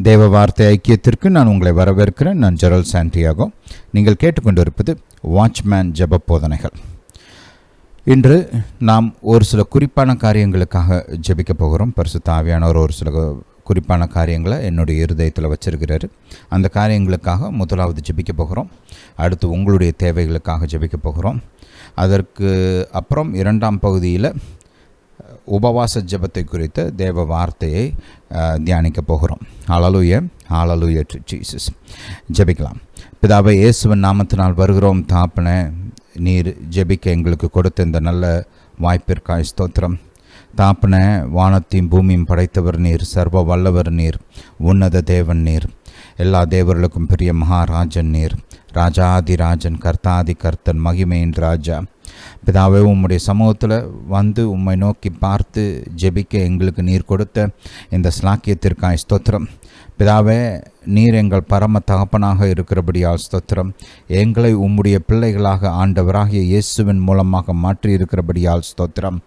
தேவ வார்த்தை ஐக்கியத்திற்கு நான் உங்களை வரவேற்கிறேன். நான் ஜெரல் சாண்டியாகோ. நீங்கள் கேட்டுக்கொண்டிருப்பது வாட்ச்மேன் ஜெப போதனைகள். இன்று நாம் ஒரு சில குறிப்பான காரியங்களுக்காக ஜெபிக்க போகிறோம். பரிசுத்த ஆவியானவர் ஒரு சில குறிப்பான காரியங்களை என்னுடைய இருதயத்தில் வச்சிருக்கிறாரு. அந்த காரியங்களுக்காக முதலாவது ஜெபிக்க போகிறோம். அடுத்து உங்களுடைய தேவைகளுக்காக ஜெபிக்க போகிறோம். அதற்கு அப்புறம் இரண்டாம் பகுதியில் உபவாச ஜெபத்தை குறித்த தேவ வார்த்தையை தியானிக்க போகிறோம். ஹல்லேலூயா, ஹல்லேலூயா டு ஜீசஸ். ஜெபிக்கலாம். பிதாவே, இயேசுவின் நாமத்தினால் வருகிறோம். தாப்பனே, நீர் ஜெபிக்க எங்களுக்கு கொடுத்த இந்த நல்ல வாய்ப்பிற்காய் ஸ்தோத்திரம். தாப்பனே, வானத்தையும் பூமியும் படைத்தவர் நீர், சர்வ வல்லவர் நீர், உன்னத தேவன் நீர், எல்லா தேவர்களுக்கும் பெரிய மகாராஜன் நீர், ராஜாதிராஜன், கர்த்தாதி கர்த்தன், மகிமையின் ராஜா. பிதாவே, உம்முடைய சமூகத்தில் வந்து உம்மை நோக்கி பார்த்து ஜெபிக்க எங்களுக்கு நீர் கொடுத்த இந்த ஸ்லாக்கியத்திற்காய் ஸ்தோத்திரம். பிதாவே, நீர் எங்கள் பரம தகப்பனாக இருக்கிறபடியால் ஸ்தோத்திரம். எங்களை உம்முடைய பிள்ளைகளாக ஆண்டவராகிய இயேசுவின் மூலமாக மாற்றி இருக்கிறபடியால் ஸ்தோத்திரம்.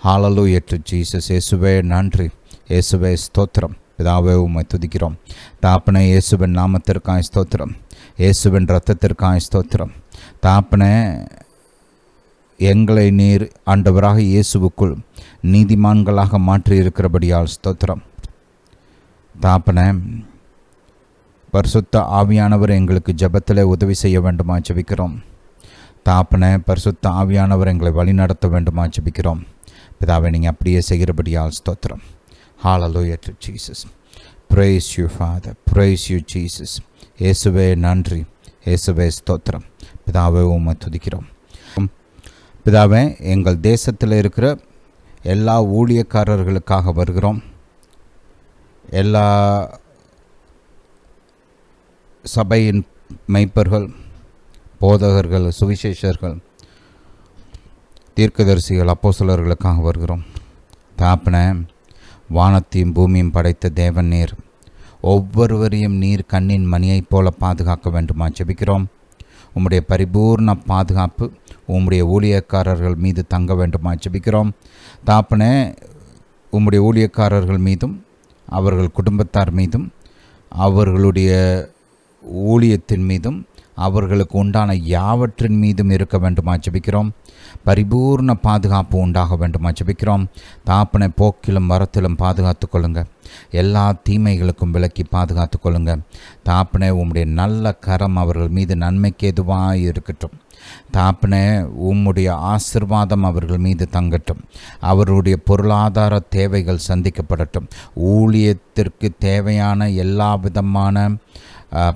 ஹல்லேலூயா டு ஜீசஸ். இயேசுவே நன்றி, இயேசுவே ஸ்தோத்திரம். பிதாவே, உம்மை துதிக்கிறோம். தாப்பனே, இயேசுவின் நாமத்திற்காய் ஸ்தோத்திரம், இயேசுவின் இரத்தத்திற்காய் ஸ்தோத்திரம். தாப்பனே, எங்களை நீர் ஆண்டவராக இயேசுவுக்குள் நீதிமான்களாக மாற்றி இருக்கிறபடியால் ஸ்தோத்திரம். தாப்பனே, பரிசுத்த ஆவியானவர் எங்களுக்கு ஜெபத்திலே உதவி செய்ய வேண்டுமா ஜெபிக்கிறோம். தாப்பனே, பரிசுத்த ஆவியானவர் எங்களை வழிநடத்த வேண்டுமா ஜெபிக்கிறோம். பிதாவை, நீங்கள் அப்படியே செய்கிறபடியால் ஸ்தோத்திரம். ஹல்லேலூயா to Jesus. Price you father, price you Jesus. இயேசுவே நன்றி, இயேசுவே ஸ்தோத்திரம். பிதாவை, உம்மை துதிக்கிறோம். பிதாவே, எங்கள் தேசத்தில் இருக்கிற எல்லா ஊழியக்காரர்களுக்காக வருகிறோம். எல்லா சபையின் மெய்ப்பர்கள், போதகர்கள், சுவிசேஷர்கள், தீர்க்கதரிசிகள், அப்போஸ்தலர்களுக்காக வருகிறோம். தாப்பனே, வானத்தையும் பூமியும் படைத்த தேவன் நீர், ஒவ்வொருவரையும் நீர் கண்ணின் மணியைப் போல பாதுகாக்க வேண்டுமா ஜெபிக்கிறோம். உம்முடைய பரிபூர்ண பாதுகாப்பு உம்முடைய ஊழியக்காரர்கள் மீது தங்க வேண்டுமா ஜெபிக்கிறோம். தாப்பனே, உம்முடைய ஊழியக்காரர்கள் மீதும் அவர்கள் குடும்பத்தார் மீதும் அவர்களுடைய ஊழியத்தின் மீதும் அவர்களுக்கு உண்டான யாவற்றின் மீதும் இருக்க வேண்டுமா ஜெபிக்கிறோம். பரிபூர்ண பாதுகாப்பு உண்டாக வேண்டுமா ஜெபிக்கிறோம். தாப்பனை, போக்கிலும் வரத்திலும் பாதுகாத்து கொள்ளுங்க. எல்லா தீமைகளுக்கும் விலக்கி பாதுகாத்து கொள்ளுங்க. தாப்பனே, உம்முடைய நல்ல கரம் அவர்கள் மீது நன்மைக்கு எதுவாக இருக்கட்டும். தாப்பனே, உம்முடைய ஆசிர்வாதம் அவர்கள் மீது தங்கட்டும். அவருடைய பொருளாதார தேவைகள் சந்திக்கப்படட்டும். ஊழியத்திற்கு தேவையான எல்லா விதமான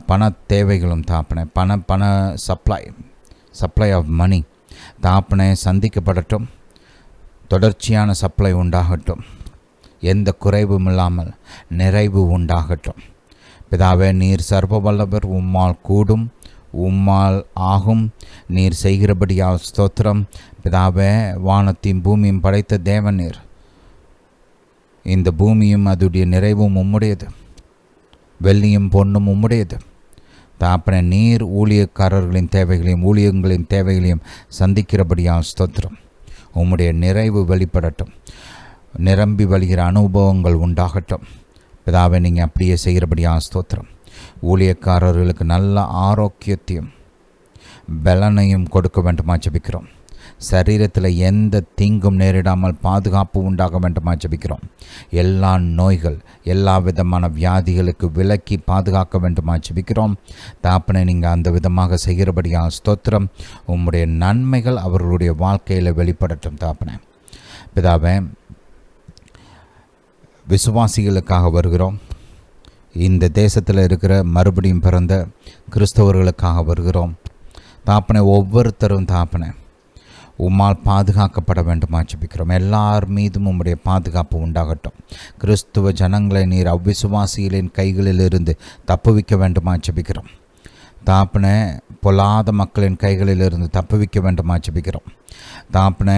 பண தேவைகளும் தாப்பனே, பண சப்ளை ஆஃப் மணி தாப்பனே சந்திக்கப்படட்டும். தொடர்ச்சியான சப்ளை உண்டாகட்டும். எந்த குறைவும் இல்லாமல் நிறைவு உண்டாகட்டும். பிதாவே, நீர் சர்வ வல்லவர். உம்மால் கூடும், உம்மால் ஆகும். நீர் செய்கிறபடியால் ஸ்தோத்திரம். பிதாவே, வானத்தையும் பூமியும் படைத்த தேவன் நீர். இந்த பூமியும் அதுடைய நிறைவும் உம்முடையது, வெள்ளியும் பொன்னும் உம்முடையது. தாப்பனே, நீர் ஊழியக்காரர்களின் தேவைகளையும் ஊழியங்களின் தேவைகளையும் சந்திக்கிறபடியால் ஸ்தோத்திரம். உம்முடைய நிறைவு வெளிப்படட்டும். நிரம்பி வழிகிற அனுபவங்கள் உண்டாகட்டும். பிதாவை, நீங்கள் அப்படியே செய்கிறபடியால் ஸ்தோத்திரம். ஊழியக்காரர்களுக்கு நல்ல ஆரோக்கியத்தையும் பலனையும் கொடுக்க வேண்டுமா ஜெபிக்கிறோம். சரீரத்தில் எந்த தீங்கும் நேரிடாமல் பாதுகாப்பு உண்டாக வேண்டுமா ஜெபிக்கிறோம். எல்லா நோய்கள், எல்லா விதமான வியாதிகளுக்கு விலக்கி பாதுகாக்க வேண்டுமா ஜெபிக்கிறோம். தாப்பனை, நீங்கள் அந்த விதமாக செய்கிறபடியால் ஸ்தோத்திரம். உம்முடைய நன்மைகள் அவர்களுடைய வாழ்க்கையில் வெளிப்படட்டும். தாப்பனை, பிதாவே, விசுவாசிகளுக்காக வருகிறோம். இந்த தேசத்தில் இருக்கிற மறுபடியும் பிறந்த கிறிஸ்தவர்களுக்காக வருகிறோம். தாப்பனை, ஒவ்வொருத்தரும் தாப்பனை உம்மால் பாதுகாக்கப்பட வேண்டுமா ஜெபிக்கிறோம். எல்லார் மீதும் உம்முடைய பாதுகாப்பு உண்டாகட்டும். கிறிஸ்துவ ஜனங்களை நீர் அவ்விசுவாசிகளின் கைகளிலிருந்து தப்புவிக்க வேண்டுமா ஜெபிக்கிறோம். தாப்பனே, பொல்லாத மக்களின் கைகளிலிருந்து தப்புவிக்க வேண்டுமா ஜெபிக்கிறோம். தாப்பனே,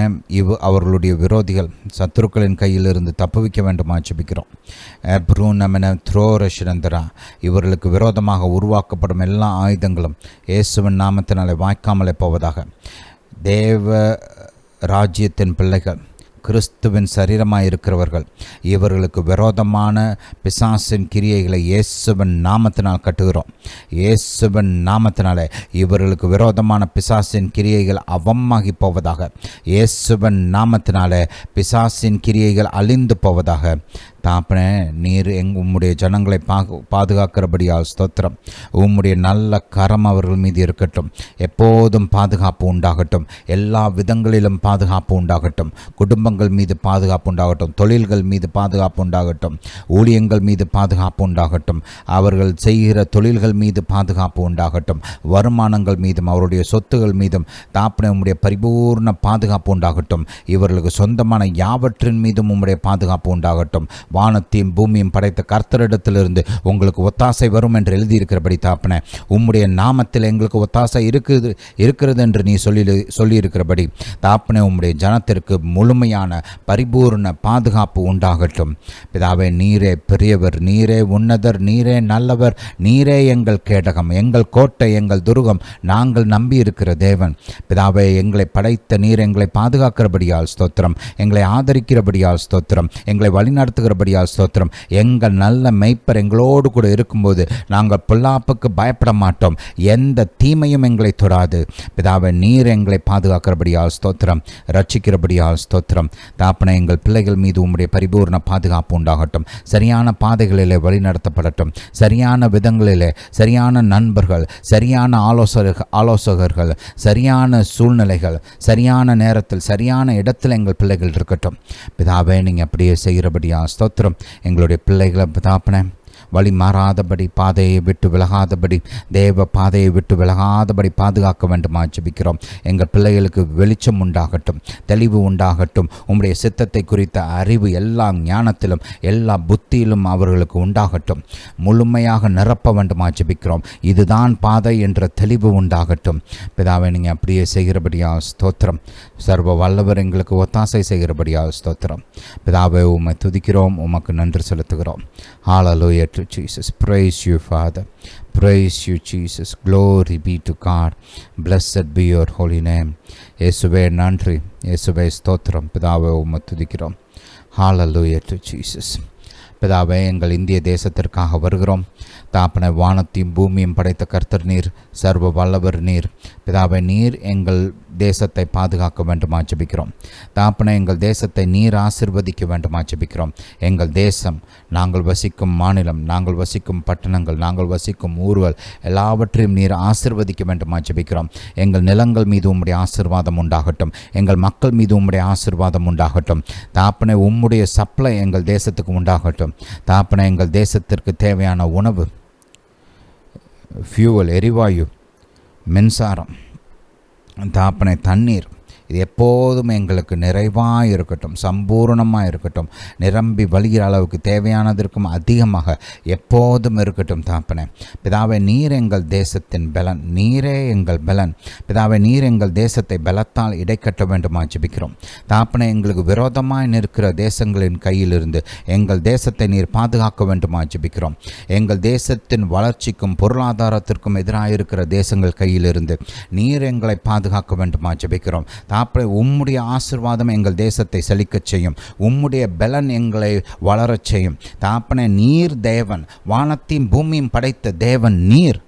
அவர்களுடைய விரோதிகள், சத்துருக்களின் கையிலிருந்து தப்புவிக்க வேண்டுமா ஜெபிக்கிறோம். இவர்களுக்கு விரோதமாக உருவாக்கப்படும் எல்லா ஆயுதங்களும் இயேசுவின் நாமத்தினாலே வாய்க்காமலே போவதாக. தேவ ராஜ்யத்தின் பிள்ளைகள், கிறிஸ்துவின் சரீரமாக இருக்கிறவர்கள் இவர்களுக்கு விரோதமான பிசாசின் கிரியைகளை இயேசுவின் நாமத்தினால் கட்டுகிறோம். இயேசுவின் நாமத்தினாலே இவர்களுக்கு விரோதமான பிசாசின் கிரியைகள் அவமாகி போவதாக. இயேசுவின் நாமத்தினாலே பிசாசின் கிரியைகள் அழிந்து போவதாக. தாப்பனே, நீர் உம்முடைய ஜனங்களை பாதுகாக்கிறபடியால் ஸ்தோத்திரம். உம்முடைய நல்ல கரம் அவர்கள் மீது இருக்கட்டும். எப்போதும் பாதுகாப்பு உண்டாகட்டும். எல்லா விதங்களிலும் பாதுகாப்பு உண்டாகட்டும். குடும்பங்கள் மீது பாதுகாப்பு உண்டாகட்டும். தொழில்கள் மீது பாதுகாப்பு உண்டாகட்டும். ஊழியங்கள் மீது பாதுகாப்பு உண்டாகட்டும். அவர்கள் செய்கிற தொழில்கள் மீது பாதுகாப்பு உண்டாகட்டும். வருமானங்கள் மீதும் அவருடைய சொத்துகள் மீதும் தாப்பனே உம்முடைய பரிபூர்ண பாதுகாப்பு உண்டாகட்டும். இவர்களுக்கு சொந்தமான யாவற்றின் மீதும் உம்முடைய பாதுகாப்பு உண்டாகட்டும். வானத்தையும் பூமியும் படைத்த கர்த்தரிடத்திலிருந்து உங்களுக்கு ஒத்தாசை வரும் என்று எழுதியிருக்கிறபடி தாப்பனே, உம்முடைய நாமத்தில் எங்களுக்கு ஒத்தாசை இருக்கிறது என்று நீ சொல்லியிருக்கிறபடி தாப்பனே, உம்முடைய ஜனத்திற்கு முழுமையான பரிபூர்ண பாதுகாப்பு உண்டாகட்டும். பிதாவே, நீரே பெரியவர், நீரே உன்னதர், நீரே நல்லவர், நீரே எங்கள் கேடகம், எங்கள் கோட்டை, எங்கள் துருகம், நாங்கள் நம்பி இருக்கிற தேவன். பிதாவே, எங்களை படைத்த நீர் எங்களை பாதுகாக்கிறபடியால் ஸ்தோத்திரம். எங்களை ஆதரிக்கிறபடியால் ஸ்தோத்திரம். எங்களை வழிநடத்துகிறபடியால் ஸ்தோத்திரம். எங்கள் நல்ல மெய்ப்பர் எங்களோடு கூட இருக்கும்போது நாங்கள் பொல்லாப்புக்கு பயப்பட மாட்டோம். எந்த தீமையும் எங்களை தொடாது. பிதாவே, நீர் எங்களை பாதுகாக்கிறபடியால் ஸ்தோத்திரம். ரட்சிக்கிறபடியால் ஸ்தோத்திரம். தாப்பனை, எங்கள் பிள்ளைகள் மீது உம்முடைய பரிபூர்ண பாதுகாப்பு உண்டாகட்டும். சரியான பாதைகளிலே வழிநடத்தப்படட்டும். சரியான விதங்களிலே, சரியான நண்பர்கள், சரியான ஆலோசகர்கள், சரியான சூழ்நிலைகள், சரியான நேரத்தில், சரியான இடத்தில் எங்கள் பிள்ளைகள் இருக்கட்டும். பிதாவே, நீங்கள் அப்படியே செய்கிறபடியா ஸ்தோத்திரம். எங்களுடைய பிள்ளைகளை தாப்பனே வழி மாறாதபடி, பாதையை விட்டு விலகாதபடி, தேவ பாதையை விட்டு விலகாதபடி பாதுகாக்க வேண்டுமா ஜெபிக்கிறோம். எங்கள் பிள்ளைகளுக்கு வெளிச்சம் உண்டாகட்டும், தெளிவு உண்டாகட்டும். உம்முடைய சித்தத்தை குறித்த அறிவு எல்லா ஞானத்திலும் எல்லா புத்தியிலும் அவர்களுக்கு உண்டாகட்டும். முழுமையாக நிரப்ப வேண்டுமா ஜெபிக்கிறோம். இதுதான் பாதை என்ற தெளிவு உண்டாகட்டும். பிதாவை, நீங்கள் அப்படியே செய்கிறபடியால் ஸ்தோத்திரம். சர்வ வல்லவர் எங்களுக்கு ஒத்தாசை செய்கிறபடியால் ஸ்தோத்திரம். பிதாவை, உம்மை துதிக்கிறோம், உமக்கு நன்றி செலுத்துகிறோம். ஹல்லேலூயா to Jesus. Praise you, Father. Praise you, Jesus. Glory be to God. Blessed be your holy name. இயேசுவே நன்றி, இயேசுவே ஸ்தோத்திரம். பிதாவே, உம்மை துதிக்கிறோம். Hallelujah to Jesus. பிதாவே, எங்கள் இந்திய தேசத்திற்காக வருகிறோம். தாப்பனை, வானத்தையும் பூமியும் படைத்த கர்த்தர் நீர், சர்வ வல்லவர் நீர். பிதாவே, நீர் எங்கள் தேசத்தை பாதுகாக்க வேண்டுமா ஜெபிக்கிறோம். தாப்பனை, எங்கள் தேசத்தை நீர் ஆசீர்வதிக்க வேண்டுமா ஜெபிக்கிறோம். எங்கள் தேசம், நாங்கள் வசிக்கும் மாநிலம், நாங்கள் வசிக்கும் பட்டணங்கள், நாங்கள் வசிக்கும் ஊர்கள் எல்லாவற்றையும் நீர் ஆசீர்வதிக்க வேண்டுமா ஜெபிக்கிறோம். எங்கள் நிலங்கள் மீது உம்முடைய ஆசீர்வாதம் உண்டாகட்டும். எங்கள் மக்கள் மீது உம்முடைய ஆசீர்வாதம் உண்டாகட்டும். தாப்பனை, உம்முடைய சப்ளை எங்கள் தேசத்துக்கு உண்டாகட்டும். தாப்பனை, எங்கள் தேசத்திற்கு தேவையான உணவு, ஃபியூவல், எரிவாயு, மின்சாரம், தாப்பனை, தண்ணீர், இது எப்போதும் எங்களுக்கு நிறைவாக இருக்கட்டும், சம்பூர்ணமாக இருக்கட்டும். நிரம்பி வழிகிற அளவுக்கு தேவையானதற்கும் அதிகமாக எப்போதும் இருக்கட்டும். தாப்பனே, பிதாவை, நீர் எங்கள் தேசத்தின் பலன், நீரே எங்கள் பலன். பிதாவை, நீர் எங்கள் தேசத்தை பலத்தால் இடைக்கட்ட வேண்டுமா ஜெபிக்கிறோம். தாப்பனே, எங்களுக்கு விரோதமாய் நிற்கிற தேசங்களின் கையிலிருந்து எங்கள் தேசத்தை நீர் பாதுகாக்க வேண்டுமா ஜெபிக்கிறோம். எங்கள் தேசத்தின் வளர்ச்சிக்கும் பொருளாதாரத்திற்கும் எதிராக இருக்கிற தேசங்கள் கையிலிருந்து நீர் எங்களை பாதுகாக்க வேண்டுமா ஜெபிக்கிறோம். தாப்பனை, உம்முடைய ஆசீர்வாதம் எங்கள் தேசத்தை செழிக்கச் செய்யும். உம்முடைய பலன் எங்களை வளரச் செய்யும். தாப்பனை, நீர் தேவன், வானத்தையும் பூமியும் படைத்த தேவன் நீர்.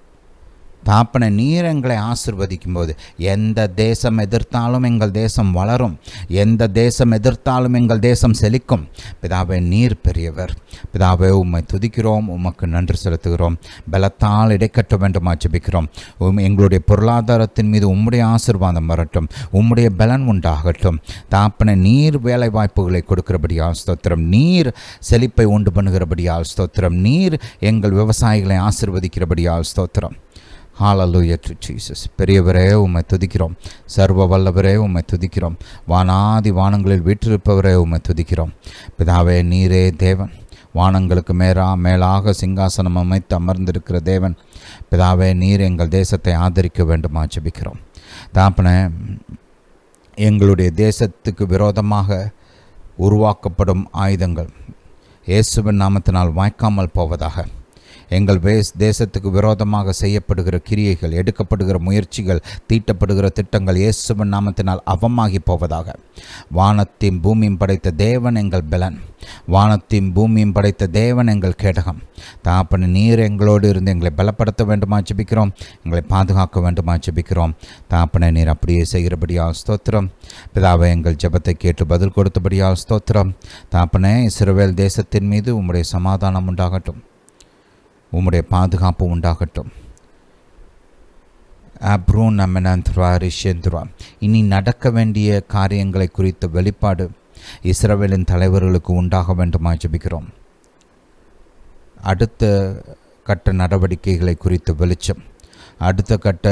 தாப்பனை, நீர் எங்களை ஆசீர்வதிக்கும் போது எந்த தேசம் எதிர்த்தாலும் எங்கள் தேசம் வளரும். எந்த தேசம் எதிர்த்தாலும் எங்கள் தேசம் செழிக்கும். பிதாவே, நீர் பெரியவர். பிதாவே, உம்மை துதிக்கிறோம், உமக்கு நன்றி செலுத்துகிறோம். பலத்தால் இடைக்கட்ட வேண்டுமா ஜெபிக்கிறோம். எங்களுடைய பொருளாதாரத்தின் மீது உம்முடைய ஆசீர்வாதம் வரட்டும். உம்முடைய பலன் உண்டாகட்டும். தாப்பனை, நீர் வேலை வாய்ப்புகளை கொடுக்கிறபடியால் ஸ்தோத்திரம். நீர் செழிப்பை உண்டு பண்ணுகிறபடியால் ஸ்தோத்திரம். நீர் எங்கள் விவசாயிகளை ஆசீர்வதிக்கிறபடியால் ஸ்தோத்திரம். ஹல்லேலூயா டு ஜீசஸ். பெரியவரே, உம்மை துதிக்கிறோம். சர்வ வல்லவரே, உம்மை துதிக்கிறோம். வானாதி வானங்களில் வீற்றிருப்பவரே, உம்மை துதிக்கிறோம். பிதாவே, நீரே தேவன், வானங்களுக்கு மேலாக சிங்காசனம் அமைத்து அமர்ந்திருக்கிற தேவன். பிதாவே, நீர் எங்கள் தேசத்தை ஆதரிக்க வேண்டுமா ஜெபிக்கிறோம். தாப்பனே, எங்களுடைய தேசத்துக்கு விரோதமாக உருவாக்கப்படும் ஆயுதங்கள் இயேசுவின் நாமத்தினால் வாய்க்காமல் போவதாக. எங்கள் தேசத்துக்கு விரோதமாக செய்யப்படுகிற கிரியைகள், எடுக்கப்படுகிற முயற்சிகள், தீட்டப்படுகிற திட்டங்கள் இயேசுவின் நாமத்தினால் அவமாகி போவதாக. வானத்தையும் பூமியும் படைத்த தேவன் எங்கள் பலன், வானத்தையும் பூமியும் படைத்த தேவன் எங்கள் கேடகம். தகப்பனே, நீர் எங்களோடு இருந்து எங்களை பலப்படுத்த வேண்டுமா ஜெபிக்கிறோம், எங்களை பாதுகாக்க வேண்டுமா ஜெபிக்கிறோம். தகப்பனே, நீர் அப்படியே செய்கிறபடியால் ஸ்தோத்திரம். பிதாவே, எங்கள் ஜெபத்தை கேட்டு பதில் கொடுத்தபடியால் ஸ்தோத்திரம். தகப்பனே, இஸ்ரவேல் தேசத்தின் மீது உம்முடைய சமாதானம் உண்டாகட்டும், உம்முடைய பாதுகாப்பு உண்டாகட்டும். அப்ரூன் அமெனந்த்ரா ரிஷேந்திரா. இனி நடக்க வேண்டிய காரியங்களை குறித்த வெளிப்பாடு இஸ்ரவேலின் தலைவர்களுக்கு உண்டாக வேண்டுமா ஜெபிக்கிறோம். அடுத்த கட்ட நடவடிக்கைகளை குறித்த வெளிச்சம், அடுத்த கட்ட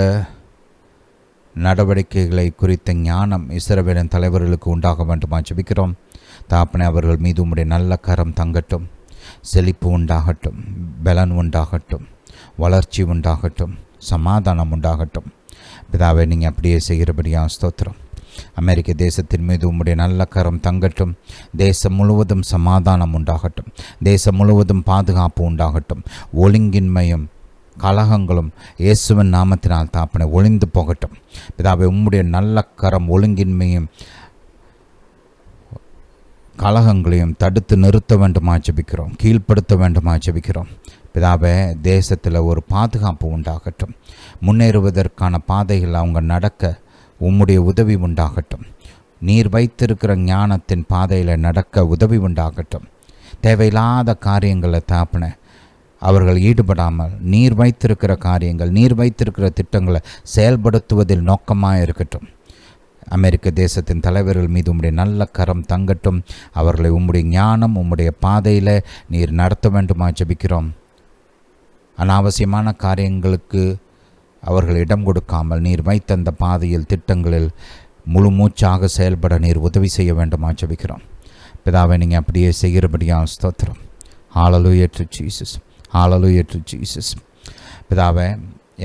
நடவடிக்கைகளை குறித்த ஞானம் இஸ்ரவேலின் தலைவர்களுக்கு உண்டாக வேண்டுமா ஜெபிக்கிறோம். தகப்பனே, அவர்கள் மீது உம்முடைய நல்ல கரம் தங்கட்டும், செழிப்பு உண்டாகட்டும், பலன் உண்டாகட்டும், வளர்ச்சி உண்டாகட்டும், சமாதானம் உண்டாகட்டும். பிதாவே, நீங்கள் அப்படியே செய்கிறபடியாக ஸ்தோத்திரம். அமெரிக்க தேசத்தின் மீது உம்முடைய நல்ல கரம் தங்கட்டும். தேசம் முழுவதும் சமாதானம் உண்டாகட்டும், தேசம் முழுவதும் பாதுகாப்பு உண்டாகட்டும். ஒழுங்கின்மையும் கலகங்களும் இயேசுவின் நாமத்தினால் தாப்பனை ஒளிந்து போகட்டும். பிதாவே, உம்முடைய நல்ல கரம் ஒழுங்கின்மையும் கலகங்களையும் தடுத்து நிறுத்த வேண்டுமா ஜெபிக்கிறோம், கீழ்ப்படுத்த வேண்டுமா ஜெபிக்கிறோம். பிதாவே, தேசத்தில் ஒரு பாதுகாப்பு உண்டாகட்டும், முன்னேறுவதற்கான பாதைகள் அவங்க நடக்க உம்முடைய உதவி உண்டாகட்டும். நீர் வைத்திருக்கிற ஞானத்தின் பாதையில் நடக்க உதவி உண்டாகட்டும். தேவையில்லாத காரியங்களை தாப்பின அவர்கள் ஈடுபடாமல் நீர் வைத்திருக்கிற காரியங்கள், நீர் வைத்திருக்கிற திட்டங்களை செயல்படுத்துவதில் நோக்கமாக இருக்கட்டும். அமெரிக்க தேசத்தின் தலைவர்கள் மீது உம்முடைய நல்ல கரம் தங்கட்டும். அவர்களை உம்முடைய ஞானம், உம்முடைய பாதையில் நீர் நடத்த வேண்டுமா ஜெபிக்கிறோம். அனாவசியமான காரியங்களுக்கு அவர்கள் இடம் கொடுக்காமல் நீர் வைத்த அந்த பாதையில், திட்டங்களில் முழு மூச்சாக செயல்பட நீர் உதவி செய்ய வேண்டுமா ஜெபிக்கிறோம். பிதாவை, நீங்கள் அப்படியே செய்கிறபடியாக ஸ்தோத்திரம். ஹல்லேலூயா to Jesus, hallelujah to Jesus. பிதாவை,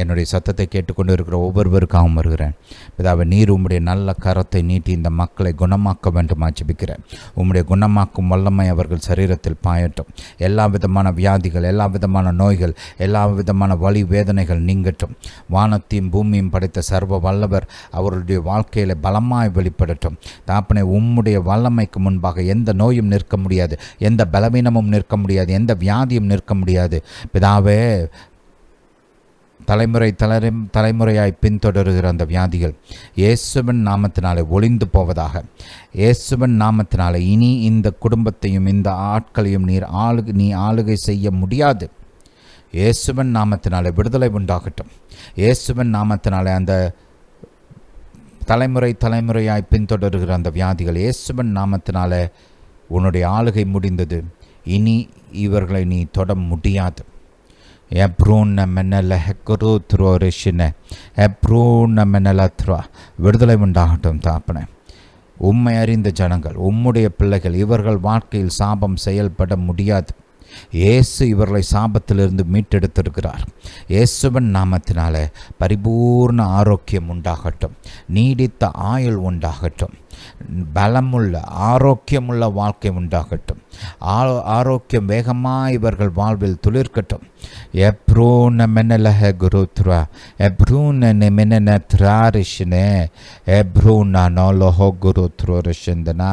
என்னுடைய சத்தத்தை கேட்டுக்கொண்டு இருக்கிற ஒவ்வொருவருக்காகவும் வருகிறேன். பிதாவை, நீர் உம்முடைய நல்ல கரத்தை நீட்டி இந்த மக்களை குணமாக்க வேண்டுமா ஜெபிக்கிறேன். உம்முடைய குணமாக்கும் வல்லமை அவர்கள் சரீரத்தில் பாயட்டும். எல்லா விதமான வியாதிகள், எல்லா விதமான நோய்கள், எல்லா விதமான வலி வேதனைகள் நீங்கட்டும். வானத்தையும் பூமியும் படைத்த சர்வ வல்லவர் அவருடைய வாழ்க்கையில் பலமாய் வெளிப்படட்டும். தாப்பனை, உம்முடைய வல்லமைக்கு முன்பாக எந்த நோயும் நிற்க முடியாது, எந்த பலவீனமும் நிற்க முடியாது, எந்த வியாதியும் நிற்க முடியாது. பிதாவே, தலைமுறையாய் பின்தொடருகிற அந்த வியாதிகள் இயேசுவின் நாமத்தினாலே ஒளிந்து போவதாக. இயேசுவின் நாமத்தினாலே இனி இந்த குடும்பத்தையும் இந்த ஆட்களையும் நீ ஆளுகை செய்ய முடியாது. இயேசுவின் நாமத்தினாலே விடுதலை உண்டாகட்டும். இயேசுவின் நாமத்தினாலே அந்த தலைமுறையாய் பின்தொடருகிற அந்த வியாதிகள் இயேசுவின் நாமத்தினாலே உன்னுடைய ஆளுகை முடிந்தது. இனி இவர்களை நீ தொட முடியாது. விடுதலை உண்டாகட்டும் தாப்பனே. உம்மை அறிந்த ஜனங்கள், உம்முடைய பிள்ளைகள், இவர்கள் வாழ்க்கையில் சாபம் செயல்பட முடியாது. இயேசு இவர்களை சாபத்திலிருந்து மீட்டெடுத்திருக்கிறார். இயேசுவின் நாமத்தினாலே பரிபூர்ண ஆரோக்கியம் உண்டாகட்டும், நீடித்த ஆயுள் உண்டாகட்டும், பலமுள்ள ஆரோக்கியமுள்ள வாழ்க்கை உண்டாகட்டும். ஆரோக்கியம் வேகமாக இவர்கள் வாழ்வில் துளிர்க்கட்டும். எப்ரூன மெனலஹ குருத்ரா எப்ரூன மெனன த்ராரிஷ்னே எப்ரூனா நோலோஹோ குருத்ரோரிஷந்தனா.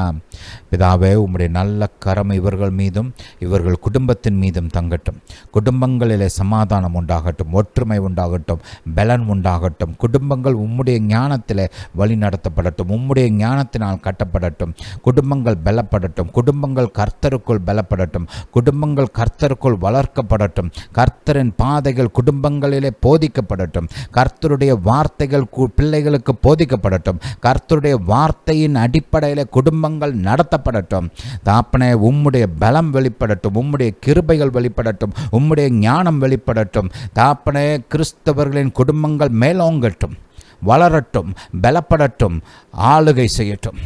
பிதாவே, உம்முடைய நல்ல கரம் இவர்கள் மீதும் இவர்கள் குடும்பத்தின் மீதும் தங்கட்டும். குடும்பங்களிலே சமாதானம் உண்டாகட்டும், ஒற்றுமை உண்டாகட்டும், பலன் உண்டாகட்டும். குடும்பங்கள் உம்முடைய ஞானத்திலே வழி நடத்தப்படட்டும், உம்முடைய ஞானத்தினால் கட்டப்படட்டும். குடும்பங்கள் பலப்படட்டும், குடும்பங்கள் கர்த்தருக்குள் பலப்படட்டும், குடும்பங்கள் கர்த்தருக்குள் வளர்க்கப்படட்டும். கர்த்தரின் பாதைகள் குடும்பங்களிலே போதிக்கப்படட்டும். கர்த்தருடைய வார்த்தைகள் பிள்ளைகளுக்கு போதிக்கப்படட்டும். கர்த்தருடைய வார்த்தையின் அடிப்படையில் குடும்பங்கள் நடத்தப்படட்டும். தாப்பனே, உம்முடைய பலம் வெளிப்படட்டும், உம்முடைய கிருபைகள் வெளிப்படட்டும், உம்முடைய ஞானம் வெளிப்படட்டும். தாப்பனே, கிறிஸ்தவர்களின் குடும்பங்கள் மேலோங்கட்டும், வளரட்டும், பலப்படட்டும், ஆளுகை செய்யட்டும்.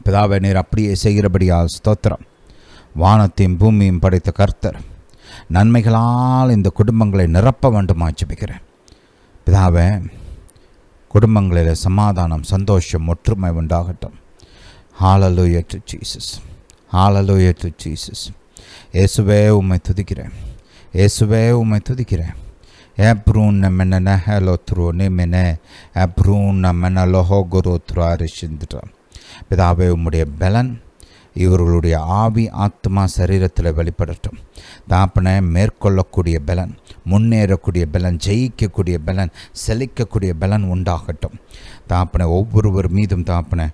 பிதாவே, நீர் அப்படியே செய்கிறபடியால் ஸ்தோத்திரம். வானத்தையும் பூமியும் படைத்த கர்த்தர் நன்மைகளால் இந்த குடும்பங்களை நிரப்ப வேண்டுமா ஜெபிக்கிறேன். பிதாவே, குடும்பங்களில் சமாதானம், சந்தோஷம், ஒற்றுமை உண்டாகட்டும். ஹல்லேலூயா to Jesus, hallelujah to Jesus. இயேசுவே, உம்மை துதிக்கிறேன். இயேசுவே உம்மை துதிக்கிறேன். Ebrun menene helotru nimene Ebrun menelogorotru arishindra. பிதாவே உம்முடைய பலன் இவர்களுடைய ஆவி ஆத்மா சரீரத்தில் வெளிப்படட்டும். தாப்பனை மேற்கொள்ளக்கூடிய பலன், முன்னேறக்கூடிய பலன், ஜெயிக்கக்கூடிய பலன், செழிக்கக்கூடிய பலன் உண்டாகட்டும். தாப்பனை ஒவ்வொருவர் மீதும் தாப்பனை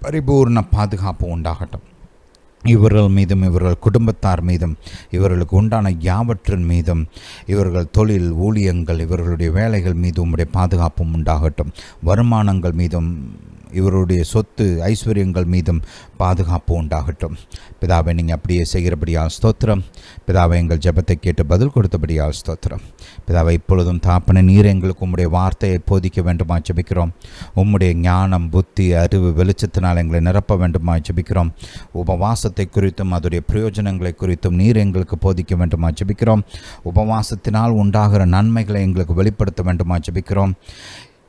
பரிபூர்ண பாதுகாப்பு உண்டாகட்டும். இவர்கள் மீதும் இவர்கள் குடும்பத்தார் மீதும் இவர்களுக்கு உண்டான யாவற்றின் மீதும் இவர்கள் தொழில் ஊழியங்கள் இவர்களுடைய வேலைகள் மீது உம்முடைய பாதுகாப்பும் உண்டாகட்டும். வருமானங்கள் மீதும் இவருடைய சொத்து ஐஸ்வர்யங்கள் மீதும் பாதுகாப்பு உண்டாகட்டும். பிதாவை நீங்கள் அப்படியே செய்கிறபடியால் ஸ்தோத்திரம். பிதாவை எங்கள் ஜெபத்தை கேட்டு பதில் கொடுத்தபடியால் ஸ்தோத்திரம். பிதாவை இப்பொழுதும் தாப்பனை நீர் எங்களுக்கு உம்முடைய வார்த்தையை போதிக்க வேண்டுமா ஜெபிக்கிறோம். உம்முடைய ஞானம் புத்தி அறிவு வெளிச்சத்தினால் எங்களை நிரப்ப வேண்டுமா ஜெபிக்கிறோம். உபவாசத்தை குறித்தும் அதோடைய பிரயோஜனங்களை குறித்தும் நீர் எங்களுக்கு போதிக்க வேண்டுமா ஜெபிக்கிறோம். உபவாசத்தினால் உண்டாகிற நன்மைகளை எங்களுக்கு வெளிப்படுத்த வேண்டுமா ஜெபிக்கிறோம்.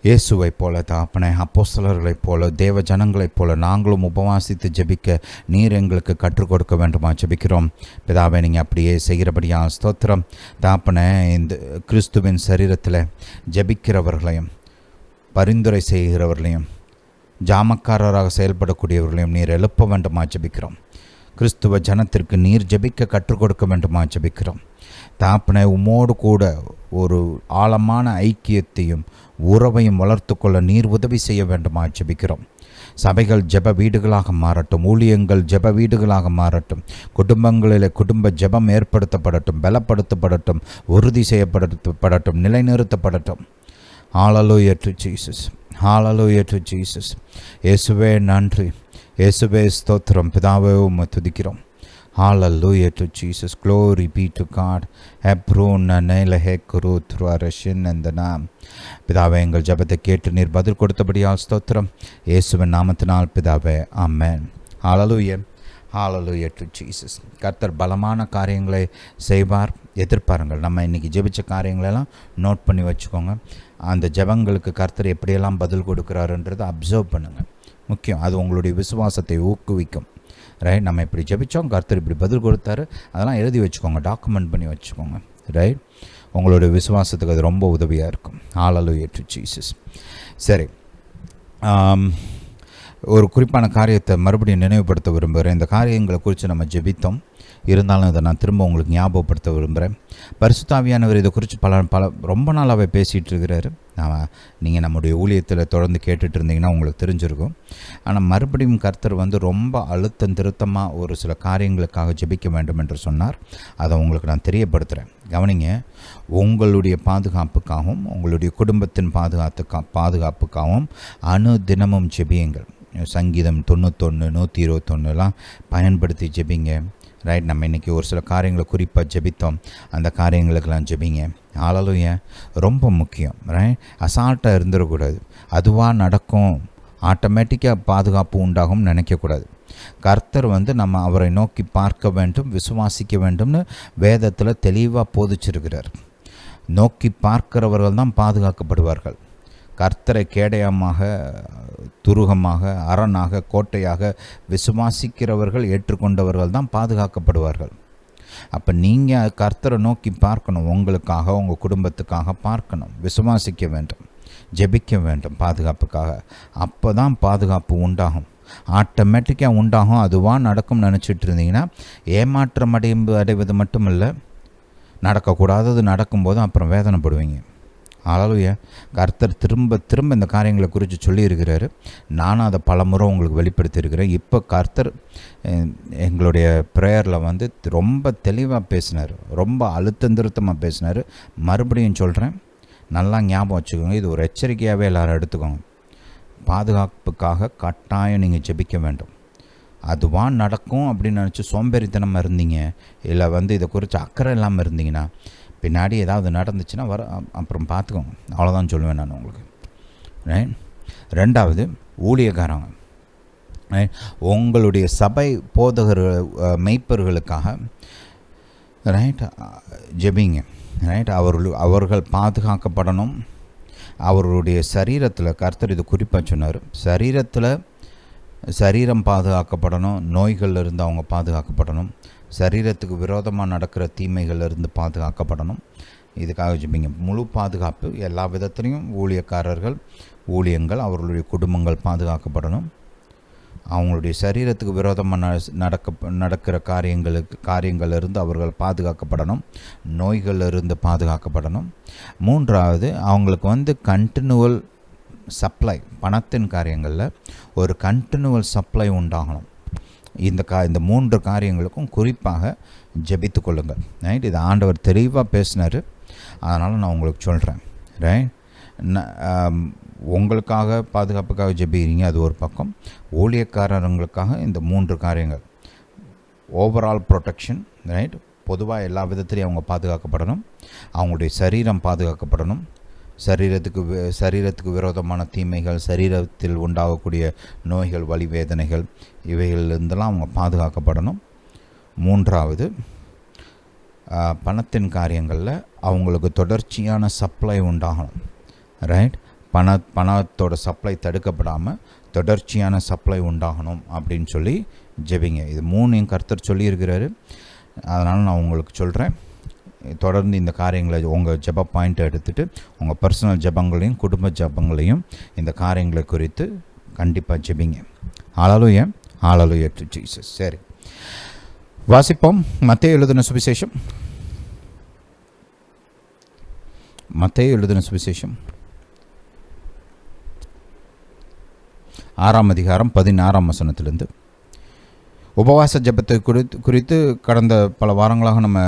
இயேசுவை போல தாப்பனை அப்போஸ்தலர்களைப் போல தேவ ஜனங்களைப் போல நாங்களும் உபவாசித்து ஜெபிக்க நீர் எங்களுக்கு கற்றுக் கொடுக்க வேண்டுமா ஜெபிக்கிறோம். பிதாவை நீங்கள் அப்படியே செய்கிறபடியாக ஸ்தோத்திரம். தாப்பனை இந்த கிறிஸ்துவின் சரீரத்தில் ஜெபிக்கிறவர்களையும் பரிந்துரை செய்கிறவர்களையும் ஜாமக்காரராக செயல்படக்கூடியவர்களையும் நீர் எழுப்ப வேண்டுமா ஜெபிக்கிறோம். கிறிஸ்துவ ஜனத்திற்கு நீர் ஜெபிக்க கற்றுக் கொடுக்க வேண்டுமா ஜெபிக்கிறோம். தாப்பனை உம்மோடு கூட ஒரு ஆழமான ஐக்கியத்தையும் உறவையும் வளர்த்து கொள்ள நீர் உதவி செய்ய வேண்டுமா ஜெபிக்கிறோம். சபைகள் ஜெப வீடுகளாக மாறட்டும். ஊழியங்கள் ஜெப வீடுகளாக மாறட்டும். குடும்பங்களில் குடும்ப ஜெபம் ஏற்படுத்தப்படட்டும், பலப்படுத்தப்படட்டும், உறுதி செய்யப்படட்டும், நிலைநிறுத்தப்படட்டும். Hallelujah to Jesus, hallelujah to Jesus. இயேசுவே நன்றி, இயேசுவே ஸ்தோத்திரம். பிதாவே உம்மை துதிக்கிறோம். Hallelujah to Jesus. Glory be to God. Hebron nelehe kurutru arashin endanam. பிதாவே எங்கள் ஜெபத்தை கேட்டு நீர் பதில் கொடுத்தபடியால் ஸ்தோத்திரம். இயேசுவின் நாமத்தினால் பிதாவே, ஆமென். Hallelujah. Hallelujah to Jesus. கர்த்தர் பலமான காரியங்களை செய்வார். எதிர்பாருங்கள். நம்ம இன்றைக்கி ஜெபிச்ச காரியங்களெல்லாம் நோட் பண்ணி வச்சுக்கோங்க. அந்த ஜெபங்களுக்கு கர்த்தர் எப்படியெல்லாம் பதில் கொடுக்குறாருன்றதை அப்சர்வ் பண்ணுங்கள். முக்கியம். அது உங்களுடைய விசுவாசத்தை ஊக்குவிக்கும். ரைட், நம்ம இப்படி ஜெபிச்சோம், கர்த்தர் இப்படி பதில் கொடுத்தாரு, அதெல்லாம் எழுதி வச்சுக்கோங்க, டாக்குமெண்ட் பண்ணி வச்சுக்கோங்க. ரைட், உங்களுடைய விசுவாசத்துக்கு அது ரொம்ப உதவியாக இருக்கும். ஹல்லேலூயா டு ஜீசஸ். சரி, ஒரு குறிப்பான காரியத்தை மறுபடியும் நினைவுபடுத்த விரும்புகிறேன். இந்த காரியங்களை குறித்து நம்ம ஜெபித்தோம், இருந்தாலும் இதை நான் திரும்ப உங்களுக்கு ஞாபகப்படுத்த விரும்புகிறேன். பரிசுத்த ஆவியானவர் இதை குறித்து ரொம்ப நாளாகவே பேசிகிட்டு இருக்கிறாரு. நீங்கள் நம்முடைய ஊழியத்தில் தொடர்ந்து கேட்டுட்டு இருந்தீங்கன்னா உங்களுக்கு தெரிஞ்சிருக்கும். ஆனால் மறுபடியும் கர்த்தர் ரொம்ப அழுத்தம் திருத்தமாக ஒரு சில காரியங்களுக்காக ஜெபிக்க வேண்டும் என்று சொன்னார். அதை உங்களுக்கு நான் தெரியப்படுத்துகிறேன். கவனிங்க, உங்களுடைய பாதுகாப்புக்காகவும் உங்களுடைய குடும்பத்தின் பாதுகாப்புக்காகவும் தினமும் ஜெபியுங்கள். சங்கீதம் 91 121 பயன்படுத்தி ஜெபிங்க. ரைட், நம்ம இன்றைக்கி ஒரு சில காரியங்களை குறிப்பாக ஜெபித்தோம், அந்த காரியங்களுக்கெல்லாம் ஜெபிங்க. ஹல்லேலூயா, ரொம்ப முக்கியம். ரைட், அசால்ட்டாக இருந்துடக்கூடாது. அதுவாக நடக்கும், ஆட்டோமேட்டிக்காக பாதுகாப்பு உண்டாகும் நினைக்கக்கூடாது. கர்த்தர் நம்ம அவரை நோக்கி பார்க்க வேண்டும், விசுவாசிக்க வேண்டும்னு வேதத்தில் தெளிவாக போதிச்சிருக்கிறார். நோக்கி பார்க்கிறவர்கள் தான் பாதுகாக்கப்படுவார்கள். கர்த்தரை கேடயமாக, துருகமாக, அரணாக, கோட்டையாக விசுவாசிக்கிறவர்கள், ஏற்றுக்கொண்டவர்கள் தான் பாதுகாக்கப்படுவார்கள். அப்போ நீங்கள் கர்த்தரை நோக்கி பார்க்கணும், உங்களுக்காக உங்கள் குடும்பத்துக்காக பார்க்கணும், விசுவாசிக்க வேண்டும், ஜெபிக்க வேண்டும் பாதுகாப்புக்காக. அப்போ தான் பாதுகாப்பு உண்டாகும், ஆட்டோமேட்டிக்காக உண்டாகும். அதுவாக நடக்கும் நினச்சிட்டு இருந்தீங்கன்னா ஏமாற்றம் அடைவது மட்டுமில்லை, நடக்கக்கூடாதது நடக்கும்போது அப்புறம் வேதனைப்படுவீங்க. ஹல்லேலூயா, கர்த்தர் திரும்ப திரும்ப இந்த காரியங்களை குறித்து சொல்லியிருக்கிறாரு. நானும் அதை பலமுறை உங்களுக்கு வெளிப்படுத்தியிருக்கிறேன். இப்போ கர்த்தர் எங்களுடைய ப்ரேயரில் ரொம்ப தெளிவாக பேசினார், ரொம்ப அழுத்தந்திருத்தமாக பேசினார். மறுபடியும் சொல்கிறேன், நல்லா ஞாபகம் வச்சுக்கோங்க. இது ஒரு எச்சரிக்கையாகவே எல்லோரும் எடுத்துக்கோங்க. பாதுகாப்புக்காக கட்டாயம் நீங்கள் ஜெபிக்க வேண்டும். அதுவாக நடக்கும் அப்படின்னு நினச்சி சோம்பேறித்தனமாக இருந்தீங்க, இல்லை இதை குறித்து அக்கறை இல்லாமல் இருந்தீங்கன்னா பின்னாடி ஏதாவது நடந்துச்சுன்னா அப்புறம் பார்த்துக்கோங்க. அவ்வளோதான் சொல்லுவேன் நான் உங்களுக்கு. ரைட், ரெண்டாவது ஊழியக்காரங்க. ரைட், உங்களுடைய சபை போதகர் மெய்ப்பர்களுக்காக ரைட் ஜெபிங்க. ரைட், அவர்கள் பாதுகாக்கப்படணும். அவர்களுடைய சரீரத்தில் கர்த்தர் இது குறிப்பாக சொன்னார். சரீரம் பாதுகாக்கப்படணும், நோய்கள் இருந்து அவங்க பாதுகாக்கப்படணும். சரீரத்துக்கு விரோதமாக நடக்கிற தீமைகளிலிருந்து பாதுகாக்கப்படணும். இதுக்காக ஜெபிங்க. முழு பாதுகாப்பு எல்லா விதத்துலேயும் ஊழியக்காரர்கள், ஊழியங்கள், அவர்களுடைய குடும்பங்கள் பாதுகாக்கப்படணும். அவங்களுடைய சரீரத்துக்கு விரோதமாக நடக்கிற காரியங்களிலிருந்து அவர்கள் பாதுகாக்கப்படணும். நோய்களிலிருந்து பாதுகாக்கப்படணும். மூன்றாவது, அவங்களுக்கு கண்டினியூவல் சப்ளை, பணத்தின் காரியங்களில் ஒரு கண்டினியூவல் சப்ளை உண்டாகணும். இந்த 3 காரியங்களுக்கும் குறிப்பாக ஜெபித்து கொள்ளுங்கள். ரைட், இது ஆண்டவர் தெளிவாக பேசினார், அதனால் நான் உங்களுக்கு சொல்கிறேன். ரைட், உங்களுக்காக பாதுகாப்புக்காக ஜெபிக்கிறீங்க, அது ஒரு பக்கம். ஊழியக்காரர்களுக்காக இந்த 3 காரியங்கள், ஓவரால் ப்ரொடெக்ஷன். ரைட், பொதுவாக எல்லா விதத்துலேயும் அவங்க பாதுகாக்கப்படணும். அவங்களுடைய சரீரம் பாதுகாக்கப்படணும். சரீரத்துக்கு விரோதமான தீமைகள், சரீரத்தில் உண்டாகக்கூடிய நோய்கள், வலி, வேதனைகள், இவைகளிலிருந்தெல்லாம் அவங்க பாதுகாக்கப்படணும். மூன்றாவது, பணத்தின் காரியங்களில் அவங்களுக்கு தொடர்ச்சியான சப்ளை உண்டாகணும். ரைட், பணத்தோட சப்ளை தடுக்கப்படாமல் தொடர்ச்சியான சப்ளை உண்டாகணும் அப்படின்னு சொல்லி ஜெபிங்க. இது 3 கர்த்தர் சொல்லியிருக்கிறாரு, அதனால் நான் உங்களுக்கு சொல்கிறேன். தொடர்ந்து இந்த காரியங்களை உங்கள் ஜெப பாயிண்ட்டை எடுத்துகிட்டு உங்கள் பர்சனல் ஜெபங்களையும் குடும்ப ஜெபங்களையும் இந்த காரியங்களை குறித்து கண்டிப்பாக ஜெபிங்க. ஹல்லேலூயா, ஹல்லேலூயா டு ஜீசஸ். சரி, வாசிப்போம். மத்தேயு எழுதின சுவிசேஷம், மத்தேயு எழுதின சுவிசேஷம் 6ஆம் அதிகாரம் 16ஆம் வசனத்திலிருந்து. உபவாச ஜெபத்தை குறித்து கடந்த பல வாரங்களாக நம்ம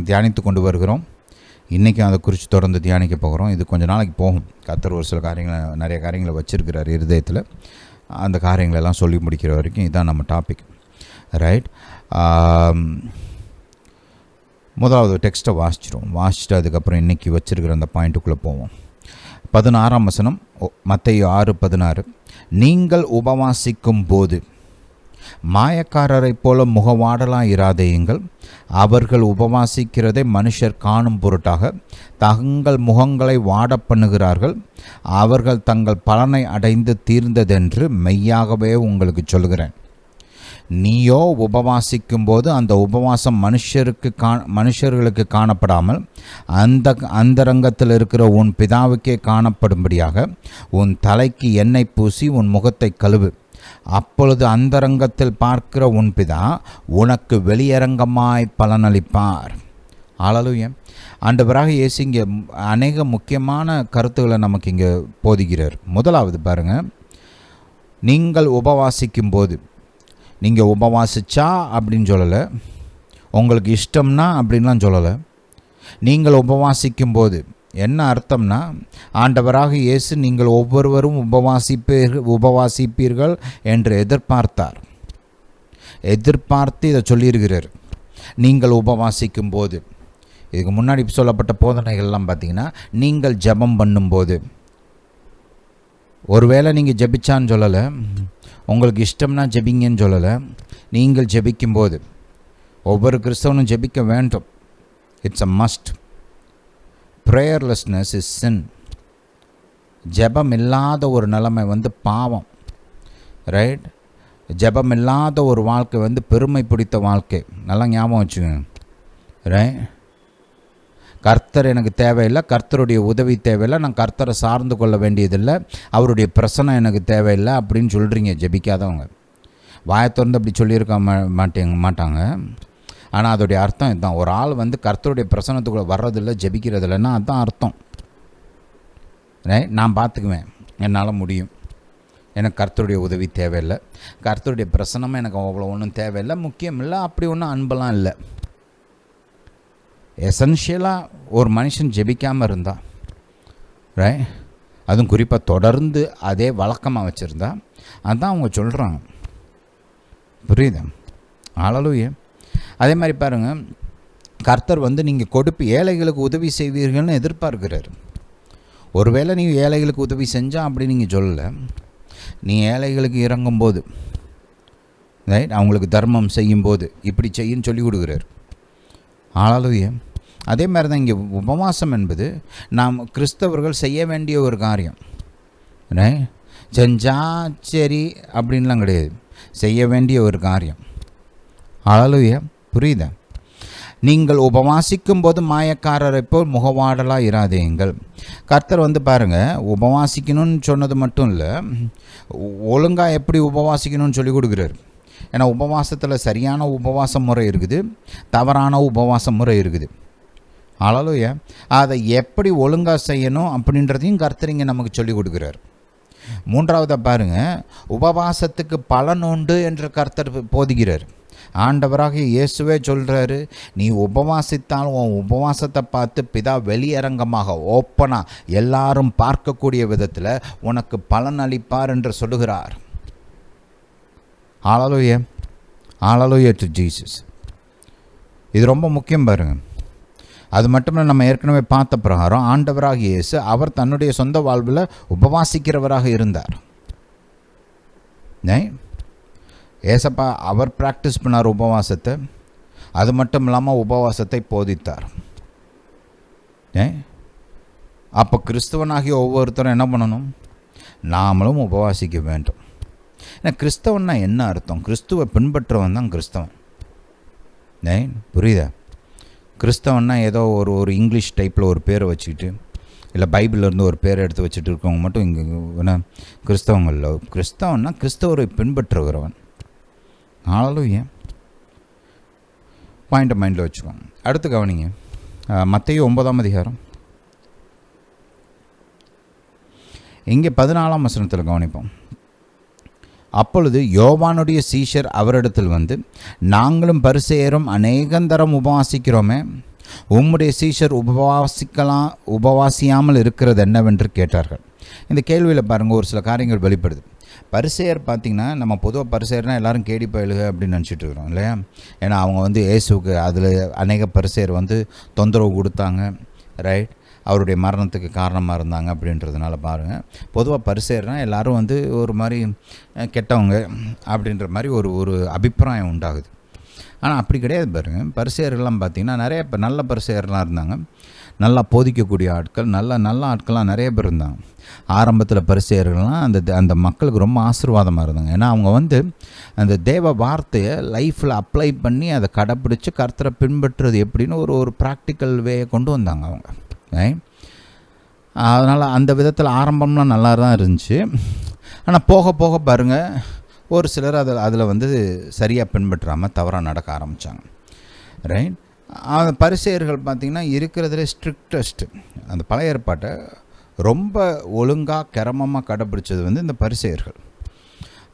தியானித்து கொண்டு வருகிறோம். இன்றைக்கும் அதை குறித்து தொடர்ந்து தியானிக்க போகிறோம். இது கொஞ்சம் நாளைக்கு போகும். கர்த்தர் ஒரு சில நிறைய காரியங்களை வச்சுருக்கிறார் இருதயத்தில். அந்த காரியங்களெல்லாம் சொல்லி முடிக்கிற வரைக்கும் இதுதான் நம்ம டாபிக். ரைட், முதலாவது டெக்ஸ்ட்டை வாசிச்சுட்டு அதுக்கப்புறம் இன்றைக்கி வச்சுருக்கிற அந்த பாயிண்ட்டுக்குள்ளே போவோம். 16ஆம் வசனம், மத்தேயு 6:16. நீங்கள் உபவாசிக்கும் போது மாயக்காரரைப் போல முகவாடலாக இராதேயுங்கள். அவர்கள் உபவாசிக்கிறதை மனுஷர் காணும் பொருட்டாக தங்கள் முகங்களை வாட பண்ணுகிறார்கள். அவர்கள் தங்கள் பலனை அடைந்து தீர்ந்ததென்று மெய்யாகவே உங்களுக்கு சொல்கிறேன். நீயோ உபவாசிக்கும் போது அந்த உபவாசம் மனுஷர்களுக்கு காணப்படாமல் அந்தரங்கத்தில் இருக்கிற உன் பிதாவுக்கே காணப்படும்படியாக உன் தலைக்கு எண்ணெய் பூசி உன் முகத்தை கழுவு. அப்பொழுது அந்தரங்கத்தில் பார்க்கிற உன் பிதா உனக்கு வெளியரங்கமாய் பலனளிப்பார். ஹல்லேலூயா. ஆண்டவராக இயேசு இங்கே அநேக முக்கியமான கருத்துக்களை நமக்கு இங்கே போதிக்கிறார். முதலாவது பாருங்கள், நீங்கள் உபவாசிக்கும் போது, நீங்கள் உபவாசிச்சா அப்படின்னு சொல்லலை, உங்களுக்கு இஷ்டம்னா அப்படின்லாம் சொல்லலை. நீங்கள் உபவாசிக்கும் போது என்ன அர்த்தம்னா, ஆண்டவராக இயேசு நீங்கள் ஒவ்வொருவரும் உபவாசிப்பீர்கள் என்று எதிர்பார்த்து இதை சொல்லியிருக்கிறார். நீங்கள் உபவாசிக்கும் போது, இதுக்கு முன்னாடி சொல்லப்பட்ட போதனைகள்லாம் பார்த்தீங்கன்னா நீங்கள் ஜெபம் பண்ணும்போது, ஒருவேளை நீங்கள் ஜெபிச்சான்னு சொல்லலை, உங்களுக்கு இஷ்டம்னா ஜெபிங்கன்னு சொல்லலை. நீங்கள் ஜெபிக்கும்போது, ஒவ்வொரு கிறிஸ்தவனும் ஜெபிக்க வேண்டும். It's a must. Prayerlessness is sin. ஜெபம் இல்லாத ஒரு நிலைமை பாவம். ரைட், ஜெபம் இல்லாத ஒரு வாழ்க்கை பெருமை பிடித்த வாழ்க்கை. நல்லா ஞாபகம் வச்சுக்கோங்க. ரைட், கர்த்தர் எனக்கு தேவையில்லை, கர்த்தருடைய உதவி தேவையில்லை, நான் கர்த்தரை சார்ந்து கொள்ள வேண்டியதில்லை, அவருடைய பிரசனம் எனக்கு தேவையில்லை அப்படின்னு சொல்கிறீங்க ஜெபிக்காதவங்க. வாயை திறந்து அப்படி சொல்லியிருக்க மாட்டாங்க. ஆனால் அதோடைய அர்த்தம் இதுதான். ஒரு ஆள் கர்த்தருடைய பிரசனத்துக்குள்ளே வர்றதில்லை, ஜெபிக்கிறதில்லைன்னா அதுதான் அர்த்தம். ரைட், நான் பார்த்துக்குவேன், என்னால் முடியும், எனக்கு கர்த்தருடைய உதவி தேவையில்லை, கர்த்தருடைய பிரசனமும் எனக்கு அவ்வளோ ஒன்றும் தேவையில்லை, முக்கியம் இல்லை, அப்படி ஒன்றும் அன்பெல்லாம் இல்லை. எசென்ஷியலாக ஒரு மனுஷன் ஜெபிக்காமல் இருந்தா, ரைட், அதுவும் குறிப்பாக தொடர்ந்து அதே வழக்கமாக வச்சுருந்தா, அதுதான் அவங்க சொல்கிறாங்க. புரியுதா? ஹல்லேலூயா. அதே மாதிரி பாருங்கள், கர்த்தர் நீங்கள் ஏழைகளுக்கு உதவி செய்வீர்கள்னு எதிர்பார்க்கிறார். ஒருவேளை நீ ஏழைகளுக்கு உதவி செஞ்சால் அப்படி நீங்கள் சொல்லலை, நீ ஏழைகளுக்கு இறங்கும்போது, ரைட், அவங்களுக்கு தர்மம் செய்யும்போது இப்படி செய்யுன்னு சொல்லி கொடுக்குறார். ஹல்லேலூயா. அதே மாதிரி தான் இங்கே உபவாசம் என்பது நாம் கிறிஸ்தவர்கள் செய்ய வேண்டிய ஒரு காரியம். ரைட், செஞ்சா சரி அப்படின்லாம் கிடையாது, செய்ய வேண்டிய ஒரு காரியம். ஹல்லேலூயா. புரியுதா? நீங்கள் உபவாசிக்கும் போது மாயக்காரரை போல் முகவாடலாக இராதீங்கள். கர்த்தர் வந்து பாருங்கள், உபவாசிக்கணும்னு சொன்னது மட்டும் இல்லை, ஒழுங்காக எப்படி உபவாசிக்கணும்னு சொல்லி கொடுக்குறாரு. ஏன்னா உபவாசத்தில் சரியான உபவாச முறை இருக்குது, தவறான உபவாச முறை இருக்குது. ஹல்லேலூயா. அதை எப்படி ஒழுங்காக செய்யணும் அப்படின்றதையும் கர்த்தர் இங்கே நமக்கு சொல்லி கொடுக்குறார். மூன்றாவதாக பாருங்கள், உபவாசத்துக்கு பலன் உண்டு என்று கர்த்தர் போதிக்கிறார். ஆண்டவராக இயேசுவே சொல்கிறாரு, நீ உபவாசித்தால் உன் உபவாசத்தை பார்த்து பிதா வெளியரங்கமாக ஓப்பனாக எல்லாரும் பார்க்கக்கூடிய விதத்தில் உனக்கு பலன் அளிப்பார் என்று சொல்லுகிறார். ஹல்லேலூயா, ஹல்லேலூயா டு ஜீசஸ். இது ரொம்ப முக்கியம் பாருங்கள். அது மட்டும் நம்ம ஏற்கனவே பார்த்த பிரகாரம் ஆண்டவராக இயேசு அவர் தன்னுடைய சொந்த வாழ்வில் உபவாசிக்கிறவராக இருந்தார். ஏசப்பா அவர் ப்ராக்டிஸ் பண்ணார் உபவாசத்தை. அது மட்டும் இல்லாமல் உபவாசத்தை போதித்தார். அப்போ கிறிஸ்தவனாகிய ஒவ்வொருத்தரும் என்ன பண்ணணும்? நாமளும் உபவாசிக்க வேண்டும். ஏன்னா கிறிஸ்தவன்னா என்ன அர்த்தம்? கிறிஸ்துவை பின்பற்றுவன் தான் கிறிஸ்தவன். புரியுதா? கிறிஸ்தவன்னா ஏதோ ஒரு இங்கிலீஷ் டைப்பில் ஒரு பேரை வச்சுக்கிட்டு, இல்லை பைபிளிலேருந்து ஒரு பேரை எடுத்து வச்சுட்டு இருக்கவங்க மட்டும் இங்கே என்ன கிறிஸ்தவங்களில். கிறிஸ்தவன்னா கிறிஸ்தவரை பின்பற்றுகிறவன். ஹல்லேலூயா. பாயிண்ட்டை மைண்டில் வச்சுக்கோங்க. அடுத்து கவனிங்க, மத்தேயு 9ஆம் அதிகாரம் இங்கே 14ஆம் வசனத்தில் கவனிப்போம். அப்பொழுது யோவானுடைய சீஷர் அவரிடத்தில் வந்து, நாங்களும் பரிசேயரும் அநேகந்தரம் உபவாசிக்கிறோமே, உம்முடைய சீஷர் உபவாசியாமல் இருக்கிறது என்னவென்று கேட்டார்கள். இந்த கேள்வியில் பாருங்கள், ஒரு சில காரியங்கள் வெளிப்படுது. பரிசேயர் பார்த்திங்கன்னா, நம்ம பொதுவாக பரிசேயர்னால் எல்லோரும் கேடி பயிலுக அப்படின்னு நினச்சிட்டு இருக்கிறோம் இல்லையா? ஏன்னா அவங்க வந்து இயேசுக்கு அதில் அநேக பரிசேயர் வந்து தொந்தரவு கொடுத்தாங்க, ரைட், அவருடைய மரணத்துக்கு காரணமாக இருந்தாங்க அப்படின்றதுனால பாருங்கள், பொதுவாக பரிசேயர்னால் எல்லோரும் வந்து ஒரு மாதிரி கெட்டவங்க அப்படின்ற மாதிரி ஒரு அபிப்பிராயம் உண்டாகுது. ஆனால் அப்படி கிடையாது பாருங்கள். பரிசேயர்கள்லாம் பார்த்திங்கன்னா நிறைய நல்ல பரிசேயர்லாம் இருந்தாங்க, நல்லா போதிக்கக்கூடிய ஆட்கள், நல்ல ஆட்கள்லாம் நிறைய பேர் இருந்தாங்க. ஆரம்பத்தில் பரிசேயர்கள்லாம் அந்த மக்களுக்கு ரொம்ப ஆசீர்வாதமாக இருந்தாங்க. ஏன்னா அவங்க வந்து அந்த தேவ வார்த்தையை லைஃப்பில் அப்ளை பண்ணி அதை கடைப்பிடிச்சு கர்த்தரை பின்பற்றுறது எப்படின்னு ஒரு ப்ராக்டிக்கல் வேயை கொண்டு வந்தாங்க அவங்க. அதனால் அந்த விதத்தில் ஆரம்பம்லாம் நல்லா தான் இருந்துச்சு. ஆனால் போக போக பாருங்கள், ஒரு சிலர் அதில் வந்து சரியாக பின்பற்றாமல் தவறாக நடக்க ஆரம்பித்தாங்க, ரைட். அந்த பரிசேயர்கள் பார்த்திங்கன்னா இருக்கிறதுல ஸ்ட்ரிக்டஸ்ட், அந்த பழைய ஏற்பாட்டை ரொம்ப ஒழுங்காக கிரமமாக கடைப்பிடிச்சது வந்து இந்த பரிசேயர்கள்.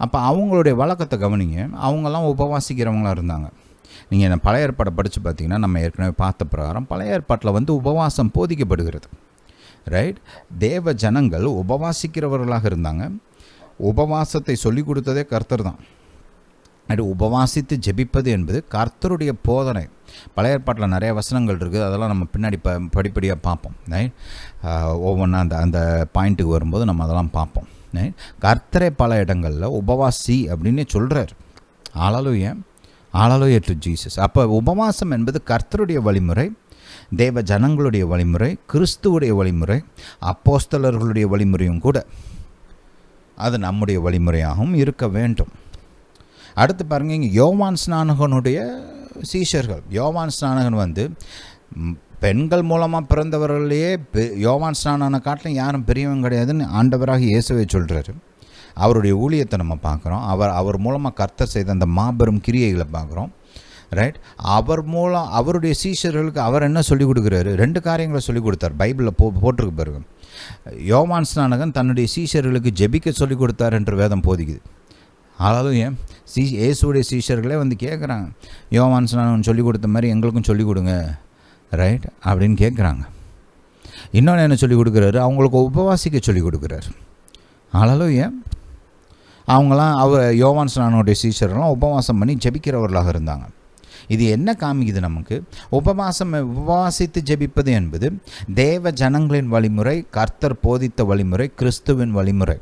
அப்போ அவங்களுடைய வழக்கத்தை கவனிங்க. அவங்கெல்லாம் உபவாசிக்கிறவங்களாக இருந்தாங்க. நீங்கள் பழைய ஏற்பாடை படித்து பார்த்தீங்கன்னா, நம்ம ஏற்கனவே பார்த்த பிரகாரம் பழைய ஏற்பாட்டில் வந்து உபவாசம் போதிக்கப்படுகிறது, ரைட். தேவ ஜனங்கள் உபவாசிக்கிறவர்களாக இருந்தாங்க. உபவாசத்தை சொல்லிக் கொடுத்ததே கர்த்தர் தான். அது உபவாசித்து ஜெபிப்பது என்பது கர்த்தருடைய போதனை. பழைய ஏற்பாட்டில் நிறைய வசனங்கள் இருக்குது, அதெல்லாம் நம்ம பின்னாடி படிப்படியாக பார்ப்போம், ரைட். ஒவ்வொன்றா அந்த பாயிண்ட்டுக்கு வரும்போது நம்ம அதெல்லாம் பார்ப்போம், ரைட். கர்த்தரே பல இடங்களில் உபவாசி அப்படின்னு சொல்கிறார். ஹல்லேலூயா, ஹல்லேலூயா டு ஜீசஸ். அப்போ உபவாசம் என்பது கர்த்தருடைய வழிமுறை, தேவ ஜனங்களுடைய வழிமுறை, கிறிஸ்துவுடைய வழிமுறை, அப்போஸ்தலர்களுடைய வழிமுறையும் கூட. அது நம்முடைய வழிமுறையாகவும் இருக்க வேண்டும். அடுத்து பாருங்கள், இங்கே யோவான் ஸ்நானகனுடைய சீஷர்கள். யோவான் ஸ்நானகன் வந்து பெண்கள் மூலமாக பிறந்தவர்களையே யோவான் ஸ்நானனை காட்டிலும் யாரும் பெரியவங்க கிடையாதுன்னு ஆண்டவராக இயேசுவை சொல்கிறாரு. அவருடைய ஊழியத்தை நம்ம பார்க்குறோம். அவர் மூலமாக கர்த்தர் செய்த அந்த மாபெரும் கிரியைகளை பார்க்குறோம், ரைட். அவர் மூலம் அவருடைய சீஷர்களுக்கு அவர் என்ன சொல்லிக் கொடுக்குறாரு? 2 காரியங்களை சொல்லிக் கொடுத்தார். பைபிளில் போட்டிருக்கு பாருங்க. யோவான் ஸ்நானகன் தன்னுடைய சீஷர்களுக்கு ஜெபிக்க சொல்லிக் கொடுத்தார் என்று வேதம் போதிக்குது. அதாவது இயேசுடைய சீஷர்களே வந்து கேட்குறாங்க, யோவான் ஸ்நானகன் சொல்லிக் கொடுத்த மாதிரி எங்களுக்கும் சொல்லிக் கொடுங்க, ரைட் அப்படின்னு கேட்குறாங்க. இன்னொன்று என்ன சொல்லிக் கொடுக்குறாரு? அவங்களுக்கு உபவாசிக்க சொல்லிக் கொடுக்குறாரு. ஹல்லேலூயா. அவங்களாம் யோவான் ஸ்நானனுடைய சீஷர்கள்லாம் உபவாசம் பண்ணி ஜெபிக்கிறவர்களாக இருந்தாங்க. இது என்ன காமிக்குது நமக்கு? உபவாசித்து ஜெபிப்பது என்பது தேவ ஜனங்களின் வழிமுறை, கர்த்தர் போதித்த வழிமுறை, கிறிஸ்துவின் வழிமுறை.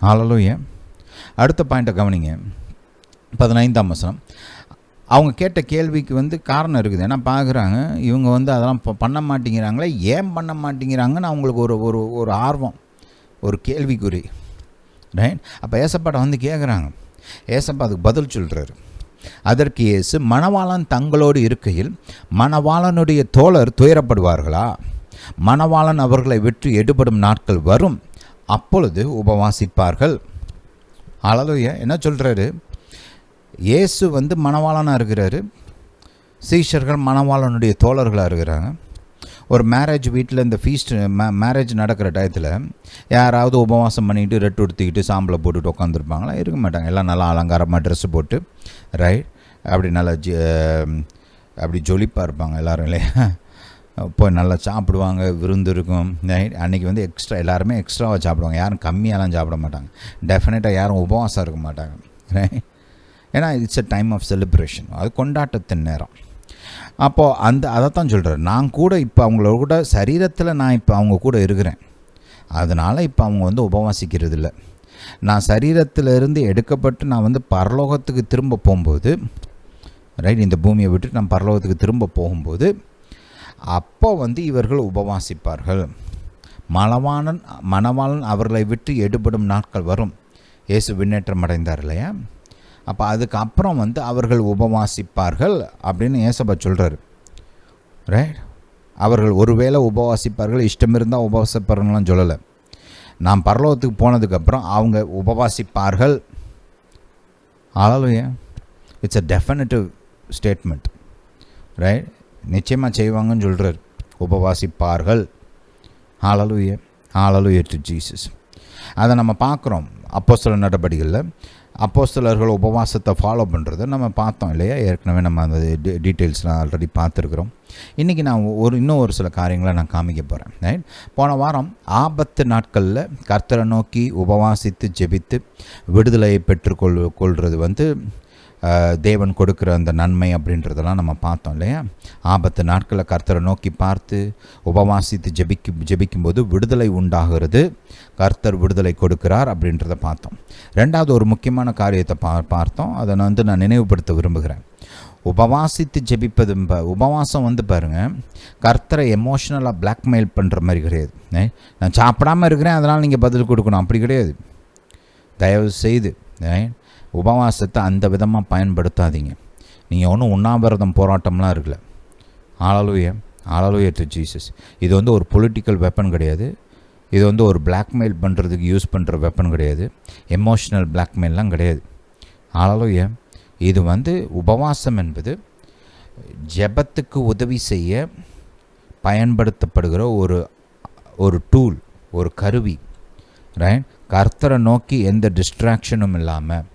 ஹல்லேலூயா. அடுத்த பாயிண்ட்டை கவனிங்க, 15ஆம் வசனம். அவங்க கேட்ட கேள்விக்கு வந்து காரணம் இருக்குது. ஏன்னா பார்க்குறாங்க, இவங்க வந்து அதெல்லாம் பண்ண மாட்டேங்கிறாங்களே, ஏன் பண்ண மாட்டேங்கிறாங்கன்னு அவங்களுக்கு ஒரு ஆர்வம், ஒரு கேள்விக்குறி, ரைட். அப்போ ஏசப்பாட்ட வந்து கேட்குறாங்க. ஏசப்பா அதுக்கு பதில் சொல்கிறாரு. அதற்கு இயேசு, மணவாளன் தங்களோடு இருக்கையில் மணவாளனுடைய தோழர் துயரப்படுவார்களா? மணவாளன் அவர்களை விட்டு எடுபடும் நாட்கள் வரும், அப்பொழுது உபவாசிப்பார்கள். அல்லேலூயா. என்ன சொல்கிறாரு? இயேசு மணவாளனாக இருக்கிறாரு, சீஷர்கள் மணவாளனுடைய தோழர்களாக இருக்கிறாங்க. ஒரு மேரேஜ் வீட்டில் இந்த ஃபீஸ்ட் மேரேஜ் நடக்கிற டயத்தில் யாராவது உபவாசம் பண்ணிக்கிட்டு ரெட்டு உடுத்திக்கிட்டு சாம்பலை போட்டுட்டு உட்காந்துருப்பாங்களா? இருக்க மாட்டாங்க. எல்லாம் நல்லா அலங்காரமாக ட்ரெஸ்ஸு போட்டு ரைட் அப்படி நல்லா அப்படி ஜொலிப்பாக இருப்பாங்க எல்லோரும் இல்லையா? போய் நல்லா சாப்பிடுவாங்க, விருந்து இருக்கும். அன்றைக்கி எக்ஸ்ட்ரா எல்லாருமே எக்ஸ்ட்ராவாக சாப்பிடுவாங்க, யாரும் கம்மியாலாம் சாப்பிட மாட்டாங்க. டெஃபினட்டாக யாரும் உபவாசம் இருக்க மாட்டாங்க. ஏன்னா it's a time of celebration, அது கொண்டாட்டத்தின் நேரம். அப்போது அதைத்தான் சொல்கிறேன். நான் கூட இப்போ அவங்களோட கூட சரீரத்தில் நான் இப்போ அவங்க கூட இருக்கிறேன், அதனால் இப்போ அவங்க உபவாசிக்கிறது இல்லை. நான் சரீரத்திலிருந்து எடுக்கப்பட்டு நான் பரலோகத்துக்கு திரும்ப போகும்போது ரைட், இந்த பூமியை விட்டு நான் பரலோகத்துக்கு திரும்ப போகும்போது அப்போ இவர்கள் உபவாசிப்பார்கள். மணவாளன் அவர்களை விட்டு எடுபடும் நாட்கள் வரும். இயேசு விண்ணேற்றம் அடைந்தார் இல்லையா? அப்போ அதுக்கப்புறம் அவர்கள் உபவாசிப்பார்கள் அப்படின்னு ஏசப்பா சொல்கிறார். ரைட், அவர்கள் ஒருவேளை உபவாசிப்பார்கள், இஷ்டம் இருந்தால் உபவாசிப்பார்கள்லாம் சொல்லலை. நான் பரலோகத்துக்கு போனதுக்கப்புறம் அவங்க உபவாசிப்பார்கள். அல்லேலூயா. It's a definitive statement. Right, நிச்சயமாக செய்வாங்கன்னு சொல்கிறார். உபவாசிப்பார்கள். அல்லேலூயா. Alleluia to Jesus. அதை நம்ம பார்க்குறோம் அப்போஸ்தலர் நடபடிகளில். அப்போஸ்தலர்கள் உபவாசத்தை ஃபாலோ பண்ணுறதை நம்ம பார்த்தோம் இல்லையா? ஏற்கனவே நம்ம அந்த டீட்டெயில்ஸ்லாம் ஆல்ரெடி பார்த்துருக்குறோம். இன்றைக்கி நான் இன்னும் ஒரு சில காரியங்களை நான் காமிக்க போகிறேன். ரைட், போன வாரம் ஆபத்து நாட்களில் கர்த்தரை நோக்கி உபவாசித்து ஜெபித்து விடுதலையை பெற்றுக்கொள்கிறது தேவன் கொடுக்குற அந்த நன்மை அப்படின்றதெல்லாம் நம்ம பார்த்தோம் இல்லையா? ஆபத்து நாட்களில் கர்த்தரை நோக்கி பார்த்து உபவாசித்து ஜெபிக்கும்போது விடுதலை உண்டாகிறது, கர்த்தர் விடுதலை கொடுக்கிறார் அப்படின்றத பார்த்தோம். ரெண்டாவது ஒரு முக்கியமான காரியத்தை பார்த்தோம், அதை நான் நினைவுபடுத்த விரும்புகிறேன். உபவாசித்து ஜெபிப்பது, உபவாசம் பாருங்கள், கர்த்தரை எமோஷ்னலாக பிளாக்மெயில் பண்ணுற மாதிரி கிடையாது. நான் சாப்பிடாமல் இருக்கிறேன் அதனால் நீங்கள் பதில் கொடுக்கணும், அப்படி கிடையாது. தயவு செய்து உபவாசத்தை அந்த விதமாக பயன்படுத்தாதீங்க. நீங்கள் ஒன்றும் உண்ணாவிரதம் போராட்டம்லாம் இருக்குல்ல. அல்லேலூயா. Alleluia to Jesus. இது ஒரு பொலிட்டிக்கல் வெப்பன் கிடையாது. இது ஒரு பிளாக்மெயில் பண்ணுறதுக்கு யூஸ் பண்ணுற வெப்பன் கிடையாது. எமோஷ்னல் பிளாக்மெயிலாம் கிடையாது. அல்லேலூயா. இது உபவாசம் என்பது ஜெபத்துக்கு உதவி செய்ய பயன்படுத்தப்படுகிற ஒரு டூல், ஒரு கருவி. ரைட், கர்த்தரை நோக்கி எந்த டிஸ்ட்ராக்ஷனும் இல்லாமல்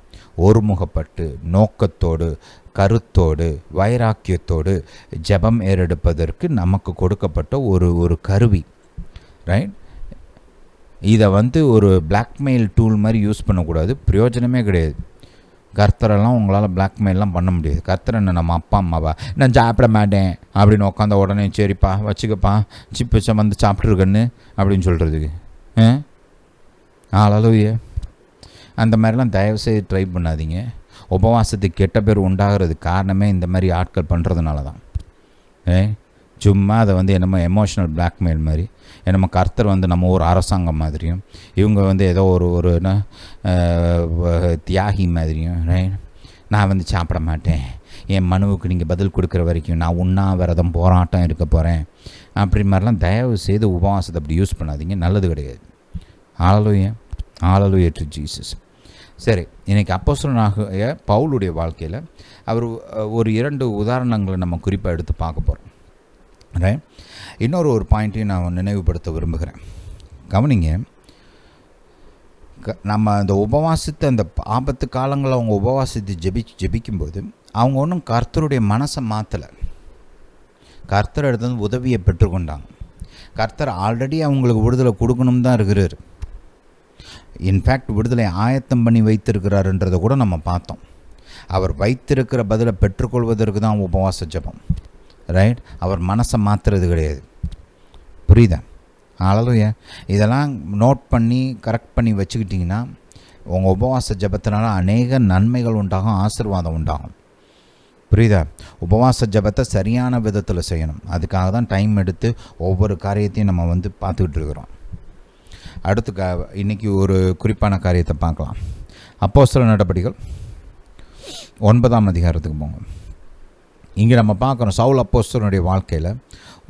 ஒருமுகப்பட்டு நோக்கத்தோடு கருத்தோடு வைராக்கியத்தோடு ஜெபம் ஏறெடுப்பதற்கு நமக்கு கொடுக்கப்பட்ட ஒரு கருவி. ரைட், இதை ஒரு பிளாக்மெயில் டூல் மாதிரி யூஸ் பண்ணக்கூடாது, பிரயோஜனமே கிடையாது. கர்த்தரெல்லாம் உங்களால் பிளாக்மெயிலாம் பண்ண முடியாது. கர்த்தர் என்ன நம்ம அப்பா அம்மாவா? நான் சாப்பிட மாட்டேன் அப்படின்னு உட்காந்த உடனே சரிப்பா வச்சுக்கப்பா சிப்பு சாப்பிட்ருக்கன்னு அப்படின்னு சொல்கிறதுக்கு அல்லேலூயா. அந்த மாதிரிலாம் தயவுசெய்து ட்ரை பண்ணாதீங்க. உபவாசத்துக்கு கெட்ட பேர் உண்டாகிறதுக்கு காரணமே இந்த மாதிரி ஆட்கள் பண்ணுறதுனால தான். சும்மா அதை என்னமோ எமோஷ்னல் பிளாக்மெயில் மாதிரி, என்னமோ கர்த்தர் நம்ம ஒரு அரசாங்கம் மாதிரியும், இவங்க ஏதோ ஒரு தியாகி மாதிரியும். நான் சாப்பிட மாட்டேன், என் மனுவுக்கு நீங்கள் பதில் கொடுக்குற வரைக்கும் நான் உண்ணாவிரதம் போராட்டம் இருக்க போகிறேன் அப்படி மாதிரிலாம் தயவு செய்து உபவாசத்தை அப்படி யூஸ் பண்ணாதீங்க, நல்லது கிடையாது. அல்லேலூயா. Alleluia to Jesus. சரி, இன்றைக்கி அப்போஸ்தலனாகிய பவுலுடைய வாழ்க்கையில் அவர் ஒரு 2 உதாரணங்களை நம்ம குறிப்பாக எடுத்து பார்க்க போகிறோம். ரைட், இன்னொரு பாயிண்ட்டையும் நான் நினைவுபடுத்த விரும்புகிறேன். கவனிங்க, நம்ம அந்த உபவாசித்து அந்த ஆபத்து காலங்களில் அவங்க உபவாசித்து ஜெபிக்கும்போது அவங்க ஒன்றும் கர்த்தருடைய மனசை மாற்றலை. கர்த்தர் எடுத்து உதவியை பெற்றுக்கொண்டாங்க. கர்த்தர் ஆல்ரெடி அவங்களுக்கு விடுதலை கொடுக்கணும் தான் இருக்கிறார். இன்ஃபேக்ட் விடுதலை ஆயத்தம் பண்ணி வைத்திருக்கிறாருன்றதை கூட நம்ம பார்த்தோம். அவர் வைத்திருக்கிற பதிலை பெற்றுக்கொள்வதற்கு தான் உபவாச ஜெபம். ரைட், அவர் மனசை மாற்றுறது கிடையாது. புரியுதா? அல்லேலூயா. இதெல்லாம் நோட் பண்ணி கரெக்ட் பண்ணி வச்சுக்கிட்டிங்கன்னா உங்கள் உபவாச ஜெபத்தினால அநேக நன்மைகள் உண்டாகும், ஆசீர்வாதம் உண்டாகும். புரியுதா? உபவாச ஜெபத்தை சரியான விதத்தில் செய்யணும். அதுக்காக தான் டைம் எடுத்து ஒவ்வொரு காரியத்தையும் நம்ம பார்த்துக்கிட்டு இருக்கிறோம். அடுத்து இன்றைக்கி ஒரு குறிப்பான காரியத்தை பார்க்கலாம். அப்போஸ்தலர் நடபடிகள் 9ஆம் அதிகாரத்துக்கு போங்க. இங்கே நம்ம பார்க்குறோம் சவுல் அப்போஸ்தலனுடைய வாழ்க்கையில்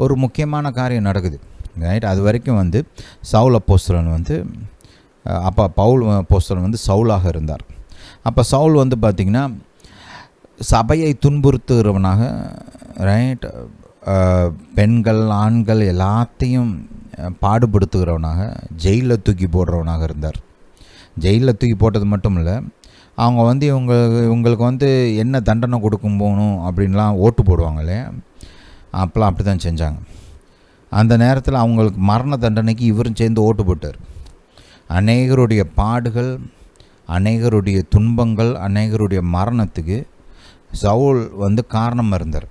ஒரு முக்கியமான காரியம் நடக்குது. ரைட், அது வரைக்கும் வந்து சவுல் அப்போஸ்தலன் வந்து அப்போ பவுல் அப்போஸ்தலன் வந்து சவுலாக இருந்தார். அப்போ சவுல் வந்து பார்த்திங்கன்னா சபையை துன்புறுத்துகிறவனாக, ரைட், பெண்கள் ஆண்கள் எல்லாத்தையும் பாடுபடுத்துகிறவனாக, ஜெயிலில் தூக்கி போடுறவனாக இருந்தார். ஜெயிலில் தூக்கி போட்டது மட்டும் இல்லை, அவங்க வந்து இவங்களுக்கு வந்து என்ன தண்டனை கொடுக்கும் போகணும் அப்படின்லாம் ஓட்டு போடுவாங்க இல்லையா, அப்போலாம் அப்படி தான் செஞ்சாங்க. அந்த நேரத்தில் அவங்களுக்கு மரண தண்டனைக்கு இவரும் சேர்ந்து ஓட்டு போட்டார். அநேகருடைய பாடுகள், அநேகருடைய துன்பங்கள், அநேகருடைய மரணத்துக்கு சவுல் வந்து காரணமாக இருந்தார்.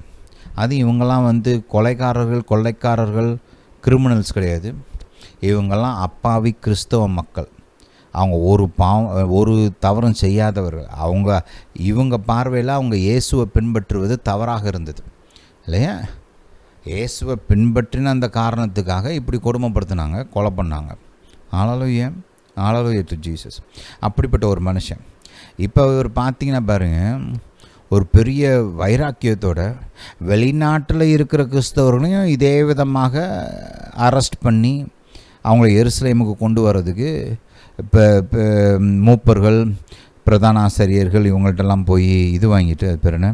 அது இவங்கெல்லாம் வந்து கொள்ளைக்காரர்கள் கிரிமினல்ஸ் கிடையாது. இவங்கெல்லாம் அப்பாவி கிறிஸ்தவ மக்கள். அவங்க ஒரு தவறும் செய்யாதவர்கள். இவங்க பார்வையில் அவங்க இயேசுவை பின்பற்றுவது தவறாக இருந்தது இல்லையா. இயேசுவை பின்பற்றின அந்த காரணத்துக்காக இப்படி கொடுமைப்படுத்தினாங்க, கொலை பண்ணாங்க. ஹல்லேலூயா டு ஜீசஸ். அப்படிப்பட்ட ஒரு மனுஷன் இப்போ இவர் பார்த்தீங்கன்னா பாருங்கள், ஒரு பெரிய வைராக்கியத்தோட வெளிநாட்டில் இருக்கிற கிறிஸ்தவர்களையும் இதே விதமாக அரெஸ்ட் பண்ணி அவங்கள எருசலேமுக்கு கொண்டு வர்றதுக்கு இப்போ மூப்பர்கள், பிரதான ஆசிரியர்கள் இவங்கள்ட்டெல்லாம் போய் இது வாங்கிட்டு, அது பேர் என்ன,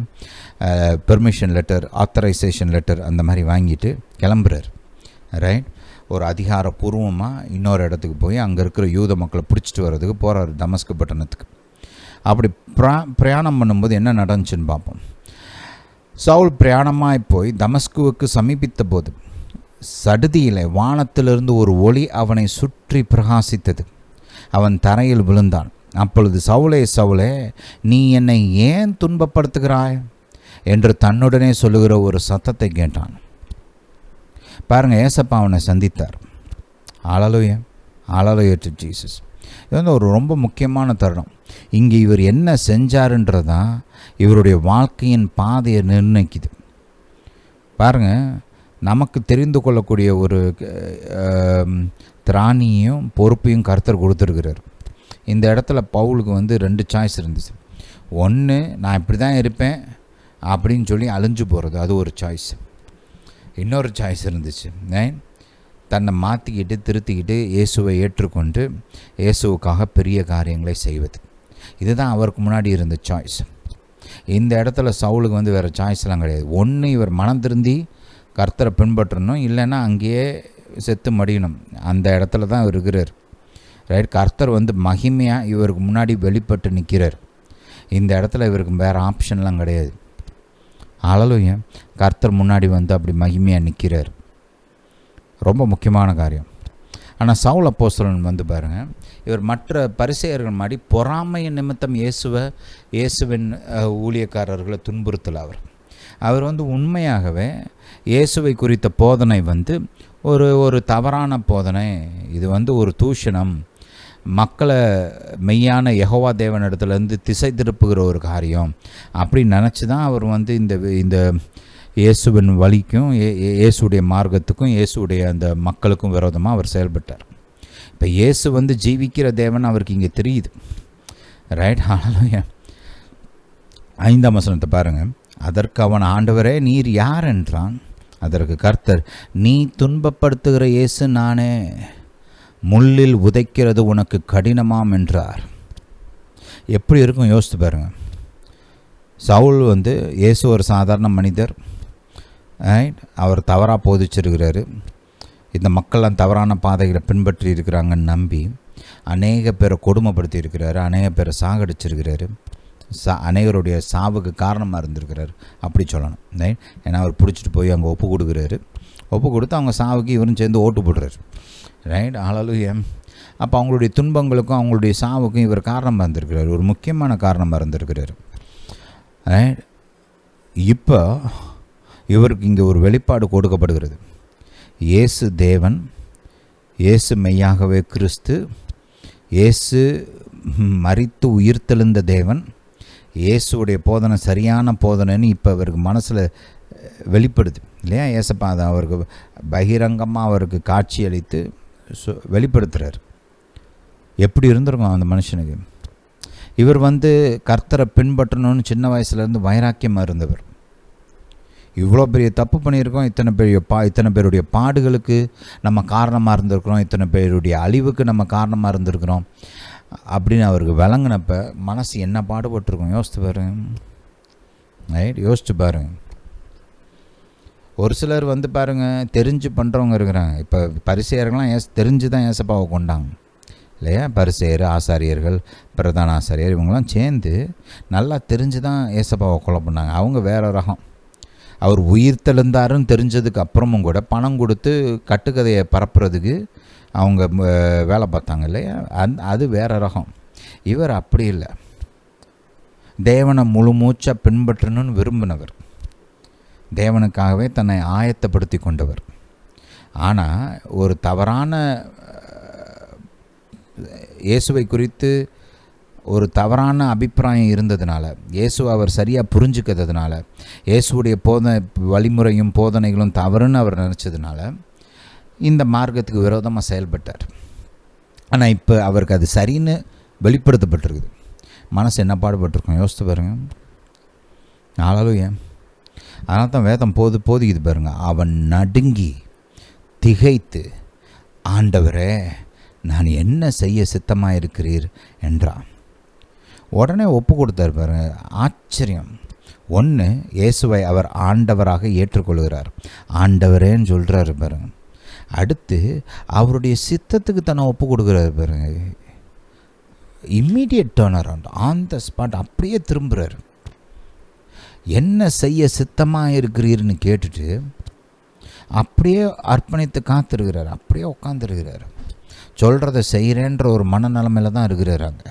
பெர்மிஷன் லெட்டர், ஆத்தரைசேஷன் லெட்டர் அந்த மாதிரி வாங்கிட்டு கிளம்புறார். ரைட், ஒரு அதிகாரப்பூர்வமாக இன்னொரு இடத்துக்கு போய் அங்கே இருக்கிற யூத மக்களை பிடிச்சிட்டு வர்றதுக்கு போகிறார் தமஸ்கு பட்டணத்துக்கு. அப்படி பிரயாணம் பண்ணும்போது என்ன நடந்துச்சுன்னு பார்ப்போம். சவுல் பிரயாணமாய் போய் தமஸ்குவுக்கு சமீபித்த போது சடுதியில் வானத்திலிருந்து ஒரு ஒளி அவனை சுற்றி பிரகாசித்தது. அவன் தரையில் விழுந்தான். அப்பொழுது சவுலே சவுலே, நீ என்னை ஏன் துன்பப்படுத்துகிறாய் என்று தன்னுடனே சொல்லுகிற ஒரு சத்தத்தை கேட்டான். பாருங்கள், ஏசப்பா அவனை சந்தித்தார். ஹல்லேலூயா டு ஜீசஸ். இது வந்து ஒரு ரொம்ப முக்கியமான தருணம். இங்கே இவர் என்ன செஞ்சாருன்றதான் இவருடைய வாழ்க்கையின் பாதையை நிர்ணயிக்குது. பாருங்கள், நமக்கு தெரிந்து கொள்ளக்கூடிய ஒரு திராணியும் பொறுப்பையும் கர்த்தர் கொடுத்துருக்கிறார். இந்த இடத்துல பவுலுக்கு வந்து 2 சாய்ஸ் இருந்துச்சு. ஒன்று, நான் இப்படி தான் இருப்பேன் அப்படின்னு சொல்லி அழிஞ்சு போகிறது, அது ஒரு சாய்ஸ். இன்னொரு சாய்ஸ் இருந்துச்சு, தன்னை மாற்றிக்கிட்டு திருத்திக்கிட்டு இயேசுவை ஏற்றுக்கொண்டு இயேசுவுக்காக பெரிய காரியங்களை செய்வது. இதுதான் அவருக்கு முன்னாடி இருந்த சாய்ஸ். இந்த இடத்துல சவுலுக்கு வந்து வேறு சாய்ஸ்லாம் கிடையாது. ஒன்று, இவர் மனம் திருந்தி கர்த்தரை பின்பற்றணும், இல்லைன்னா அங்கேயே செத்து மடியணும். அந்த இடத்துல தான் இவர் இருக்கிறார். ரைட், கர்த்தர் வந்து மகிமையாக இவருக்கு முன்னாடி வெளிப்பட்டு நிற்கிறார். இந்த இடத்துல இவருக்கு வேறு ஆப்ஷன்லாம் கிடையாது. ஹல்லேலூயா, கர்த்தர் முன்னாடி வந்து அப்படி மகிமையாக நிற்கிறார். ரொம்ப முக்கியமான காரியம். ஆனால் சவுல் அப்போஸ்தலன் வந்து பாருங்கள், இவர் மற்ற பரிசேயர்கள் மாதிரி பொறாமையின் நிமித்தம் இயேசுவின் ஊழியக்காரர்களை துன்புறுத்தல். அவர் வந்து உண்மையாகவே இயேசுவை குறித்த போதனை வந்து ஒரு தவறான போதனை, இது வந்து ஒரு தூஷணம், மக்களை மெய்யான யெகோவா தேவனிடத்துலேருந்து திசை திருப்புகிற ஒரு காரியம் அப்படின்னு நினச்சி தான் அவர் வந்து இந்த இயேசுவின் வழிக்கும் இயேசுடைய மார்க்கத்துக்கும் இயேசுடைய அந்த மக்களுக்கும் விரோதமாக அவர் செயல்பட்டார். இப்போ இயேசு வந்து ஜீவிக்கிற தேவன் அவருக்கு இங்கே தெரியுது. ரைட், ஹல்லேலூயா. 5ஆம் வசனத்தை பாருங்கள். அதற்கு அவன், ஆண்டவரே நீர் யார் என்றான். அதற்கு கர்த்தர், நீ துன்பப்படுத்துகிற இயேசு நானே, முள்ளில் உதைக்கிறது உனக்கு கடினமாம் என்றார். எப்படி இருக்கும் யோசித்து பாருங்கள். சவுல் வந்து இயேசு ஒரு சாதாரண மனிதர், அவர் தவறாக போதிச்சிருக்கிறாரு, இந்த மக்கள்லாம் தவறான பாதைகளை பின்பற்றி இருக்கிறாங்கன்னு நம்பி அநேக பேரை கொடுமைப்படுத்தி இருக்கிறாரு, அநேக பேரை சாகடிச்சிருக்கிறாரு, அநேகருடைய சாவுக்கு காரணமாக இருந்திருக்கிறார் அப்படி சொல்லணும். ஏன்னா அவர் பிடிச்சிட்டு போய் அங்கே ஒப்பு கொடுக்குறாரு, ஒப்பு கொடுத்து அவங்க சாவுக்கு இவரும் சேர்ந்து ஓட்டு போடுறாரு. ரைட், ஹல்லேலூயா. அப்போ அவங்களுடைய துன்பங்களுக்கும் அவங்களுடைய சாவுக்கும் இவர் காரணமாக இருந்திருக்கிறார், ஒரு முக்கியமான காரணமாக இருந்திருக்கிறார். ரைட், இப்போ இவருக்கு இங்கே ஒரு வெளிப்பாடு கொடுக்கப்படுகிறது. இயேசு தேவன், இயேசு மெய்யாகவே கிறிஸ்து, இயேசு மரித்து உயிர்த்தெழுந்த தேவன், இயேசுடைய போதனை சரியான போதனைன்னு இப்போ அவருக்கு மனசில் வெளிப்படுது இல்லையா. ஏசப்பா அதை அவருக்கு பகிரங்கமாக அவருக்கு காட்சி அளித்து வெளிப்படுத்துகிறார். எப்படி இருந்திருக்கும் அந்த மனுஷனுக்கு. இவர் கர்த்தரை பின்பற்றணும்னு சின்ன வயசுலேருந்து வைராக்கியமாக இருந்தவர். இவ்வளோ பெரிய தப்பு பண்ணியிருக்கோம், இத்தனை பேருடைய பாடுகளுக்கு நம்ம காரணமாக இருந்திருக்கிறோம், இத்தனை பேருடைய அழிவுக்கு நம்ம காரணமாக இருந்திருக்கிறோம் அப்படின்னு அவருக்கு விளங்கினப்ப மனசு என்ன பாடுபட்டிருக்கோம் யோசித்து பாருங்க. ரைட், யோசிச்சு பாருங்க. ஒரு சிலர் பாருங்கள் தெரிஞ்சு பண்ணுறவங்க இருக்கிறாங்க. இப்போ பரிசேயர்கள்லாம் தெரிஞ்சு தான் ஏசப்பாவை கொண்டாங்க இல்லையா? பரிசேயர், ஆசாரியர்கள், பிரதான ஆசாரியர் இவங்கெல்லாம் சேர்ந்து நல்லா தெரிஞ்சு தான் ஏசப்பாவை கொலை பண்ணாங்க. அவங்க வேறு ரகம். அவர் உயிர் தெழுந்தாருன்னு தெரிஞ்சதுக்கு அப்புறமும் கூட பணம் கொடுத்து கட்டுக்கதையை பரப்புறதுக்கு அவங்க வேலை பார்த்தாங்க இல்லையா? அது வேறு ரகம். இவர் அப்படி இல்லை. தேவனை முழு மூச்சாக பின்பற்றணும்னு விரும்பினவர், தேவனுக்காகவே தன்னை ஆயத்தப்படுத்தி கொண்டவர். ஆனால் ஒரு தவறான இயேசுவை குறித்து ஒரு தவறான அபிப்பிராயம் இருந்ததுனால, இயேசுவை அவர் சரியாக புரிஞ்சுக்கிறதுனால, இயேசுடைய வழிமுறையும் போதனைகளும் தவறுன்னு அவர் நினச்சதுனால இந்த மார்க்கத்துக்கு விரோதமாக செயல்பட்டார். ஆனால் இப்போ அவருக்கு அது சரின்னு வெளிப்படுத்தப்பட்டிருக்குது. மனசு என்ன பாடுபட்டிருக்கோம் யோசித்து பாருங்கள். ஹல்லேலூயா. அதனால தான் வேதம் போதிக்குது பாருங்கள். அவன் நடுங்கி திகைத்து, ஆண்டவரே நான் என்ன செய்ய சித்தமாக இருக்கிறீர் என்றான். உடனே ஒப்பு கொடுத்தார் பாருங்க. ஆச்சரியம். ஒன்று, இயேசுவை அவர் ஆண்டவராக ஏற்றுக்கொள்கிறார், ஆண்டவரேன்னு சொல்கிறாரு பாருங்க. அடுத்து அவருடைய சித்தத்துக்கு தன்னை ஒப்பு கொடுக்குறாரு பாருங்க. Immediate turn around, on the spot அப்படியே திரும்புகிறார். என்ன செய்ய சித்தமாக இருக்கிறீர்னு கேட்டுட்டு அப்படியே அர்ப்பணித்து காத்திருக்கிறார், அப்படியே உட்காந்துருக்கிறார். சொல்கிறத செய்கிறேன்ற ஒரு மனநிலைமையில் தான் இருக்கிறாங்க.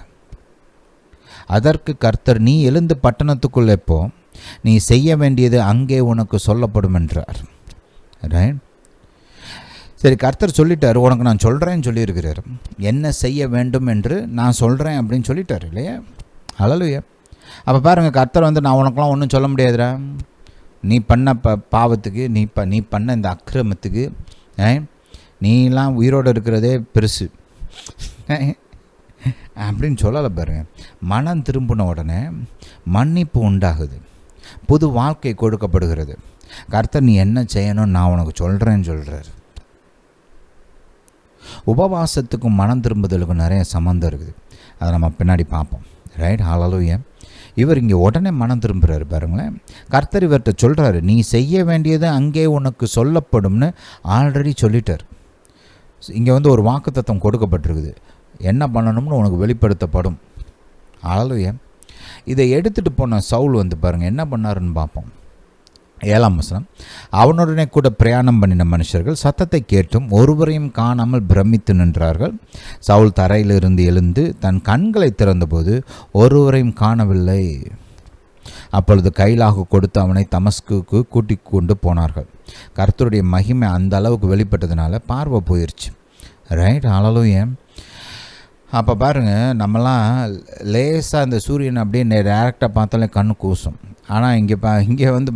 அதற்கு கர்த்தர், நீ எழுந்து பட்டணத்துக்குள்ளே போ, நீ செய்ய வேண்டியது அங்கே உனக்கு சொல்லப்படும் என்றார். ரைட், சரி, கர்த்தர் சொல்லிட்டார், உனக்கு நான் சொல்கிறேன்னு சொல்லியிருக்கிறார். என்ன செய்ய வேண்டும் என்று நான் சொல்கிறேன் அப்படின்னு சொல்லிட்டார் இல்லையா? ஹல்லேலூயா. அப்போ பாருங்கள், கர்த்தர் நான் உனக்கெலாம் ஒன்றும் சொல்ல முடியாதுடா, நீ பண்ண பாவத்துக்கு, நீ பண்ண இந்த அக்கிரமத்துக்கு நீலாம் உயிரோடு இருக்கிறதே பெருசு அப்படின்னு சொல்லலை பாருங்க. மனம் திரும்பின உடனே மன்னிப்பு உண்டாகுது, புது வாழ்க்கை கொடுக்கப்படுகிறது. கர்த்தர் நீ என்ன செய்யணும்னு நான் உனக்கு சொல்கிறேன்னு சொல்கிறார். உபவாசத்துக்கும் மனம் திரும்புதலுக்கும் நிறைய சம்மந்தம் இருக்குது, அதை நம்ம பின்னாடி பார்ப்போம். ரைட், ஹல்லேலூயா. இவர் இங்கே உடனே மனம் திரும்புகிறாரு பாருங்களேன். கர்த்தர் இவர்கிட்ட சொல்கிறாரு, நீ செய்ய வேண்டியது அங்கே உனக்கு சொல்லப்படும்னு ஆல்ரெடி சொல்லிட்டார். இங்கே ஒரு வாக்குத்தத்தம் கொடுக்கப்பட்டிருக்குது, என்ன பண்ணணும்னு உனக்கு வெளிப்படுத்தப்படும். ஹல்லேலூயா. இதை எடுத்துகிட்டு போன சவுல் பாருங்கள் என்ன பண்ணாருன்னு பார்ப்போம். 7ஆம் வசனம். அவனுடனே கூட பிரயாணம் பண்ணின மனுஷர்கள் சத்தத்தை கேட்டும் ஒருவரையும் காணாமல் பிரமித்து நின்றார்கள். சவுல் தரையிலிருந்து எழுந்து தன் கண்களை திறந்தபோது ஒருவரையும் காணவில்லை. அப்பொழுது கைலாகு கொடுத்து அவனை தமஸ்குக்கு கூட்டிக் கொண்டு போனார்கள். கர்த்தருடைய மகிமை அந்த அளவுக்கு வெளிப்பட்டதுனால பார்வை போயிடுச்சு. ரைட், ஹல்லேலூயா. அப்போ பாருங்கள், நம்மலாம் லேசாக அந்த சூரியனை அப்படியே டேரெக்டாக பார்த்தாலே கண்ணு கூசும். ஆனால் இங்கே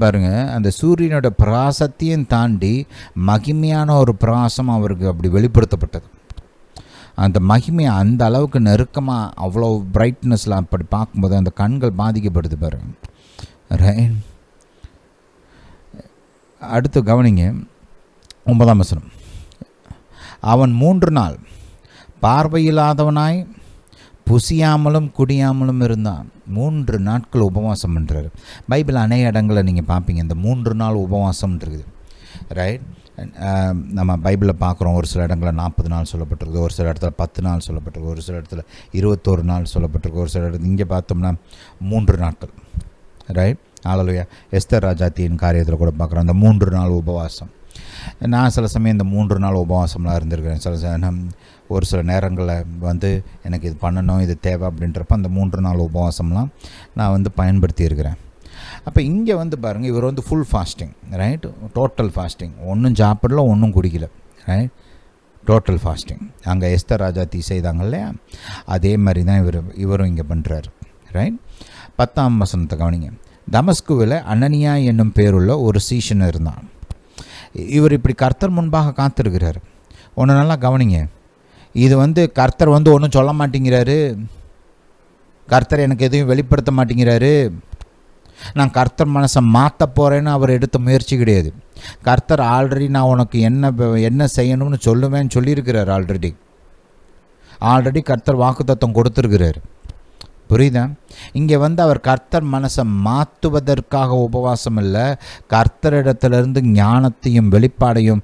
பாருங்கள், அந்த சூரியனோட பிரகாசத்தையும் தாண்டி மகிமையான ஒரு பிரகாசம் அவருக்கு அப்படி வெளிப்படுத்தப்பட்டது. அந்த மகிமையை அந்த அளவுக்கு நெருக்கமாக அவ்வளோ பிரைட்னஸில் அப்படி பார்க்கும்போது அந்த கண்கள் பாதிக்கப்படுது பாருங்க. ரைட், அடுத்து கவனிங்க 9ஆம் வசனம். அவன் 3 நாள் பார்வையில்லாதவனாய் புசியாமலும் குடியாமலும் இருந்தான். 3 நாட்கள் உபவாசம் பண்ணுறாரு. பைபிள் அநேக இடங்களில் நீங்கள் பார்ப்பீங்க இந்த 3 நாள் உபவாசம் இருக்குது. ரைட், நம்ம பைபிளில் பார்க்குறோம், ஒரு சில இடங்களில் 40 நாள் சொல்லப்பட்டிருக்கு, ஒரு சில இடத்துல 10 நாள் சொல்லப்பட்டிருக்கு, ஒரு சில இடத்துல 21 நாள் சொல்லப்பட்டிருக்கு, ஒரு சில இடத்துல இங்கே பார்த்தோம்னா 3 நாட்கள். ரைட், ஹல்லேலூயா. எஸ்தர் ராஜாத்தியின் காரியத்தில் கூட பார்க்குறோம் அந்த 3 நாள் உபவாசம். நான் சில சமயம் இந்த 3 நாள் உபவாசம்லாம் இருந்திருக்கிறேன். ஒரு சில நேரங்களில் எனக்கு இது பண்ணணும், இது தேவை அப்படின்றப்ப அந்த 3 நாள் உபவாசம்லாம் நான் பயன்படுத்தி இருக்கிறேன். அப்போ இங்கே பாருங்கள், இவர் full fasting. Right, total fasting, ஒன்றும் சாப்பிடல, ஒன்றும் குடிக்கல. Right, total fasting. அங்கே எஸ்தர் ராஜாத்தி செய்தாங்க இல்லையா, அதே மாதிரி தான் இவரும் இங்கே பண்ணுறாரு. ரைட், 10ஆம் வசனத்தை கவனிங்க. தமஸ்குவில் அனனியா என்னும் பேருள்ள ஒரு சீஷன் இருந்தான். இவர் இப்படி கர்த்தர் முன்பாக காத்திருக்கிறார். ஒன்று நல்லா கவனிங்க, இது கர்த்தர் ஒன்றும் சொல்ல மாட்டேங்கிறாரு, கர்த்தர் எனக்கு எதையும் வெளிப்படுத்த மாட்டேங்கிறாரு, நான் கர்த்தர் மனசை மாற்ற போகிறேன்னு அவர் எடுத்த முயற்சி கிடையாது. கர்த்தர் ஆல்ரெடி நான் உனக்கு என்ன செய்யணும்னு சொல்லுவேன்னு சொல்லியிருக்கிறார். ஆல்ரெடி கர்த்தர் வாக்குத்தத்தம் கொடுத்துருக்கிறார். புரியுதா? இங்கே அவர் கர்த்தர் மனசை மாற்றுவதற்காக உபவாசம் இல்லை, கர்த்தரிடத்திலிருந்து ஞானத்தையும் வெளிப்பாடையும்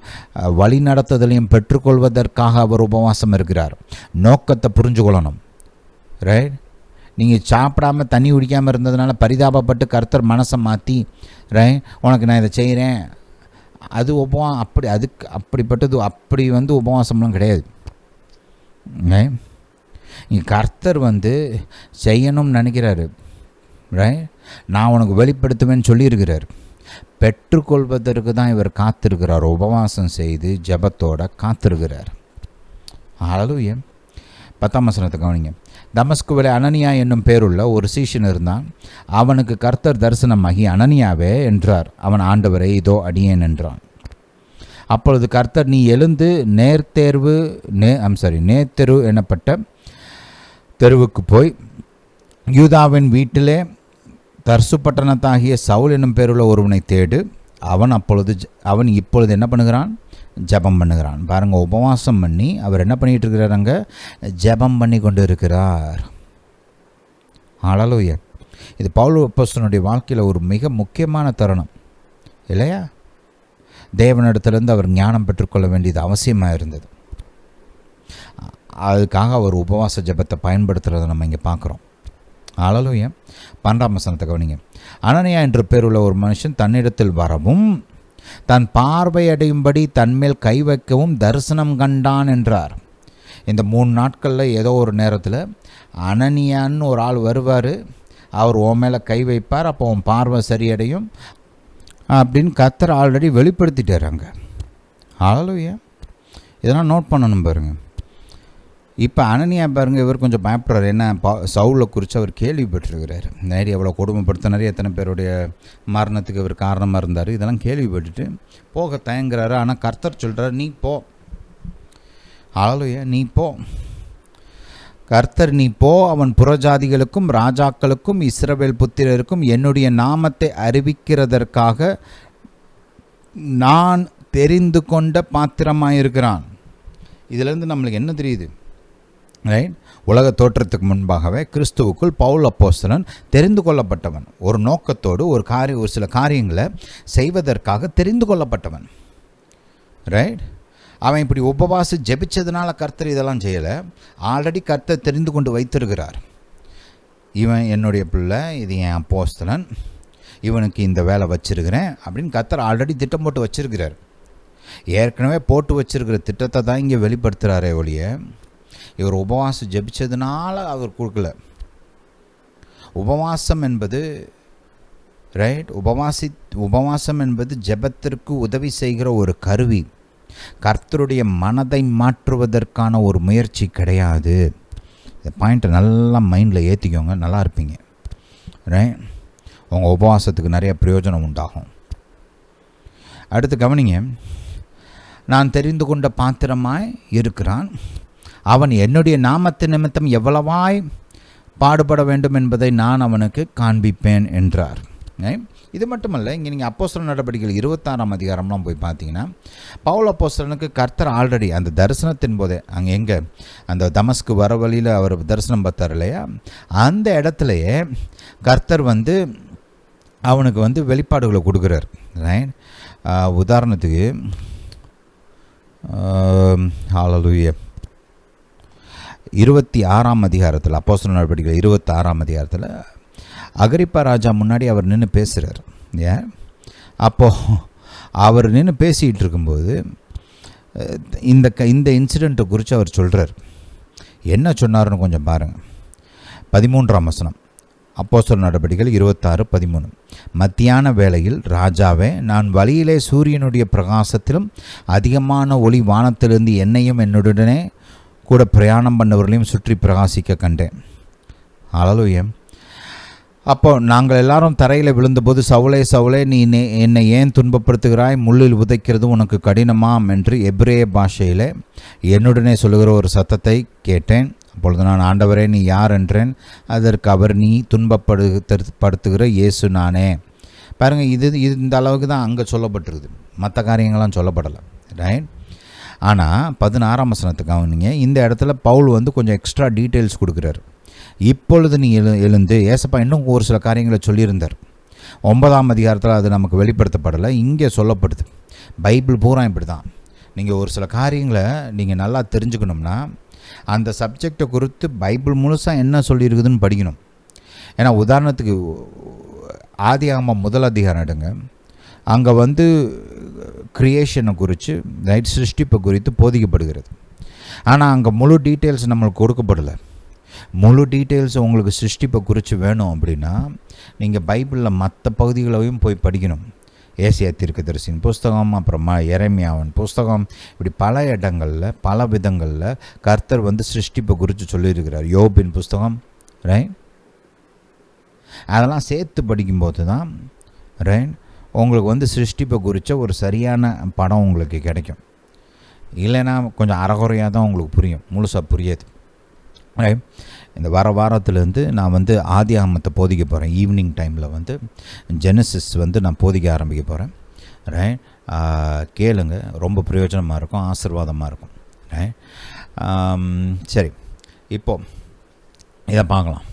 வழி நடத்துதலையும் பெற்றுக்கொள்வதற்காக அவர் உபவாசம் இருக்கிறார். நோக்கத்தை புரிஞ்சுக்கொள்ளணும். ரைட்? நீங்கள் சாப்பிடாமல் தண்ணி குடிக்காமல் இருந்ததுனால பரிதாபப்பட்டு கர்த்தர் மனசை மாற்றி, ரைட், உனக்கு நான் இதை செய்கிறேன், அது அப்படிப்பட்டது உபவாசம்லாம் கிடையாது. இங்கே கர்த்தர் செய்யணும்னு நினைக்கிறாரு. ரைட்? நான் உனக்கு வெளிப்படுத்துவேன்னு சொல்லியிருக்கிறார். பெற்றுக்கொள்வதற்கு தான் இவர் காத்திருக்கிறார். உபவாசம் செய்து ஜெபத்தோட காத்திருக்கிறார். ஹல்லேலூயா. 10ஆம் வசனத்தை கவனிங்க. தமஸ்குவிலே அனனியா என்னும் பேருள்ள ஒரு சீஷன் இருந்தான். அவனுக்கு கர்த்தர் தரிசனமாகி, அனனியாவே என்றார். அவன், ஆண்டவரே, இதோ அடியேன் என்றான். அப்பொழுது கர்த்தர், நீ எழுந்து நேர்த்தெரு எனப்பட்ட தெருவுக்கு போய் யூதாவின் வீட்டிலே தர்சு பட்டணத்தாகிய சவுல் என்னும் பேருள்ள ஒருவனை தேடு. அவன் இப்பொழுது என்ன பண்ணுகிறான்? ஜெபம் பண்ணுகிறான். பாருங்கள், உபவாசம் பண்ணி அவர் என்ன பண்ணிகிட்டு இருக்கிறார்? அங்கே ஜெபம் பண்ணி கொண்டு இருக்கிறார். ஹல்லேலூயா. இது பவுல் அப்போஸ்தலனுடைய வாழ்க்கையில் ஒரு மிக முக்கியமான தருணம் இல்லையா? தேவனிடத்திலிருந்து அவர் ஞானம் பெற்றுக்கொள்ள வேண்டியது அவசியமாக இருந்தது. அதுக்காக அவர் உபவாச ஜெபத்தை பயன்படுத்துகிறத நம்ம இங்கே பார்க்குறோம். ஹல்லேலூயா. 12ஆம் வசனத்தை கவனிங்க. அனனியா என்ற பேருள்ள ஒரு மனுஷன் தன்னிடத்தில் வரவும் தன் பார்வையடையும்படி தன்மேல் கை வைக்கவும் தரிசனம் கண்டான் என்றார். இந்த 3 நாட்களில் ஏதோ ஒரு நேரத்தில் அனனியான்னு ஒரு ஆள் வருவார். அவர் உன் மேலே கை வைப்பார். அப்போ உன் பார்வை சரியடையும் அப்படின்னு கர்த்தர் ஆல்ரெடி வெளிப்படுத்திட்டார் அங்கே. ஹல்லேலூயா. இதெல்லாம் நோட் பண்ணணும் பாருங்கள். இப்போ அனனியா பாருங்கள், இவர் கொஞ்சம் பயப்படுறாரு. என்ன, சவுலை குறித்து அவர் கேள்விப்பட்டிருக்கிறார். நிறைய எவ்வளோ கொடுமைப்படுத்தினார், எத்தனை பேருடைய மரணத்துக்கு இவர் காரணமாக இருந்தார், இதெல்லாம் கேள்விப்பட்டுட்டு போக தயங்குறாரு. ஆனால் கர்த்தர் சொல்கிறார், நீ போ. ஹல்லேலூயா. நீ போ. கர்த்தர், நீ போ. அவன் புறஜாதிகளுக்கும் ராஜாக்களுக்கும் இஸ்ரவேல் புத்திரருக்கும் என்னுடைய நாமத்தை அறிவிக்கிறதற்காக நான் தெரிந்து கொண்ட பாத்திரமாயிருக்கிறான். இதிலேருந்து நம்மளுக்கு என்ன தெரியுது? ரைட்? உலக தோற்றத்துக்கு முன்பாகவே கிறிஸ்துவுக்குள் பவுல் அப்போஸ்தலன் தெரிந்து கொள்ளப்பட்டவன். ஒரு நோக்கத்தோடு ஒரு சில காரியங்களை செய்வதற்காக தெரிந்து கொள்ளப்பட்டவன். ரைட்? அவன் இப்படி உபவாசி ஜெபிச்சதுனால கர்த்தர் இதெல்லாம் செய்யலை. ஆல்ரெடி கர்த்தர் தெரிந்து கொண்டு வைத்திருக்கிறார். இவன் என்னுடைய பிள்ளை, இது என் அப்போஸ்தலன், இவனுக்கு இந்த வேலை வச்சிருக்கிறேன் அப்படின்னு கர்த்தர் ஆல்ரெடி திட்டம் போட்டு வச்சிருக்கிறார். ஏற்கனவே போட்டு வச்சிருக்கிற திட்டத்தை தான் இங்கே வெளிப்படுத்துகிறாரே ஒழிய இவர் உபவாசம் ஜெபிச்சதுனால அவர் கொடுக்கல. உபவாசம் என்பது ரைட், உபவாசம் என்பது ஜெபத்திற்கு உதவி செய்கிற ஒரு கருவி. கர்த்தருடைய மனதை மாற்றுவதற்கான ஒரு முயற்சி கிடையாது. இந்த பாயிண்ட்டை நல்லா மைண்டில் ஏற்றிக்கோங்க, நல்லா இருப்பீங்க. ரைட்? உங்கள் உபவாசத்துக்கு நிறைய பிரயோஜனம் உண்டாகும். அடுத்து கவனிங்க. நான் தெரிந்து கொண்ட பாத்திரமாய் இருக்கிறான். அவன் என்னுடைய நாமத்து நிமித்தம் எவ்வளவாய் பாடுபட வேண்டும் என்பதை நான் அவனுக்கு காண்பிப்பேன் என்றார். இது மட்டுமல்ல, இங்கே நீங்கள் அப்போஸ்தலர் நடவடிக்கைகள் 26ஆம் அதிகாரம்லாம் போய் பார்த்தீங்கன்னா, பவுல் அப்போஸ்தலனுக்கு கர்த்தர் ஆல்ரெடி அந்த தரிசனத்தின் போதே அங்கே எங்கே அந்த தமஸ்கு வர வழியில் அவர் தரிசனம் பார்த்தார் இல்லையா, அந்த இடத்துலையே கர்த்தர் அவனுக்கு வெளிப்பாடுகளை கொடுக்குறார். ரைட்? உதாரணத்துக்கு ஹல்லேலூயா 26ஆம் அதிகாரத்தில், அப்போஸ்தலர் நடவடிக்கைகள் 26ஆம் அதிகாரத்தில் அகிரிப்பா ராஜா முன்னாடி அவர் நின்று பேசுகிறார். ஏன்? அப்போது அவர் நின்று பேசிகிட்டு இருக்கும்போது இந்த இன்சிடெண்ட்டை குறித்து அவர் சொல்கிறார். என்ன சொன்னார்னு கொஞ்சம் பாருங்கள். 13ஆம் வசனம், அப்போஸ்தலர் நடவடிக்கைகள் 26:13. மத்தியான வேளையில், ராஜாவே, நான் வழியிலே சூரியனுடைய பிரகாசத்திலும் அதிகமான ஒளி வானத்திலிருந்து என்னையும் என்னுடனே கூட பிரயாணம் பண்ணவர்களையும் சுற்றி பிரகாசிக்க கண்டேன். ஹல்லேலூயா. அப்போ நாங்கள் எல்லாரும் தரையில் விழுந்தபோது, சவுலே சவுலே, நீ என்னை ஏன் துன்பப்படுத்துகிறாய்? முள்ளில் உதைக்கிறது உனக்கு கடினமாம் என்று எபிரேய பாஷையில் என்னுடனே சொல்லுகிற ஒரு சத்தத்தை கேட்டேன். அப்பொழுது நான், ஆண்டவரே நீ யார் என்றேன். அதற்கு அவர், நீ துன்பப்படுத்துகிற இயேசு நானே. பாருங்கள், இது இந்த அளவுக்கு தான் அங்கே சொல்லப்பட்டிருக்குது, மற்ற காரியங்கள்லாம் சொல்லப்படலை. ரைட். ஆனால் 16ஆம் வசனத்துக்கு அவனிங்க இந்த இடத்துல பவுல் வந்து கொஞ்சம் எக்ஸ்ட்ரா டீட்டெயில்ஸ் கொடுக்குறாரு. இப்பொழுது நீ எழுந்து, ஏசப்பா இன்னும் ஒரு சில காரியங்களை சொல்லியிருந்தார். 9ஆம் அதிகாரத்தில் அது நமக்கு வெளிப்படுத்தப்படலை, இங்கே சொல்லப்படுது. பைபிள் பூரா இப்படி தான். நீங்கள் ஒரு சில காரியங்களை நீங்கள் நல்லா தெரிஞ்சுக்கணும்னா அந்த சப்ஜெக்டை குறித்து பைபிள் முழுசாக என்ன சொல்லியிருக்குதுன்னு படிக்கணும். ஏன்னா உதாரணத்துக்கு ஆதியாகமம் 1 அதிகாரம் எடுங்க, அங்கே வந்து கிரியேஷனை குறித்து, ரைட், சிருஷ்டிப்பை குறித்து போதிக்கப்படுகிறது. ஆனால் அங்கே முழு டீட்டெயில்ஸ் நம்மளுக்கு கொடுக்கப்படலை. முழு டீட்டெயில்ஸ் உங்களுக்கு சிருஷ்டிப்பை குறித்து வேணும் அப்படின்னா நீங்கள் பைபிளில் மற்ற பகுதிகளையும் போய் படிக்கணும். ஏசியா தீர்க்கதரிசியின் புஸ்தகம், அப்புறம் எரேமியாவின் புஸ்தகம், இப்படி பல இடங்களில் பல விதங்களில் கர்த்தர் வந்து சிருஷ்டிப்பை குறித்து சொல்லியிருக்கிறார். யோபின் புஸ்தகம், ரைட். அதெல்லாம் சேர்த்து படிக்கும்போது தான், ரைட், உங்களுக்கு வந்து சிருஷ்டிப்பை குறித்த ஒரு சரியான படம் உங்களுக்கு கிடைக்கும். இல்லைன்னா கொஞ்சம் அறகுறையாக தான் உங்களுக்கு புரியும், முழுசாக புரியாது. ரைட். இந்த வாரத்துலேருந்து நான் வந்து ஆதியாகமத்தை போதிக்க போகிறேன். ஈவினிங் டைமில் வந்து ஜெனசிஸ் வந்து நான் போதிக்க ஆரம்பிக்க போகிறேன். ரைட். கேளுங்க, ரொம்ப பிரயோஜனமாக இருக்கும், ஆசீர்வாதமாக இருக்கும். ரைட். சரி, இப்போது இதை பார்க்கலாம்.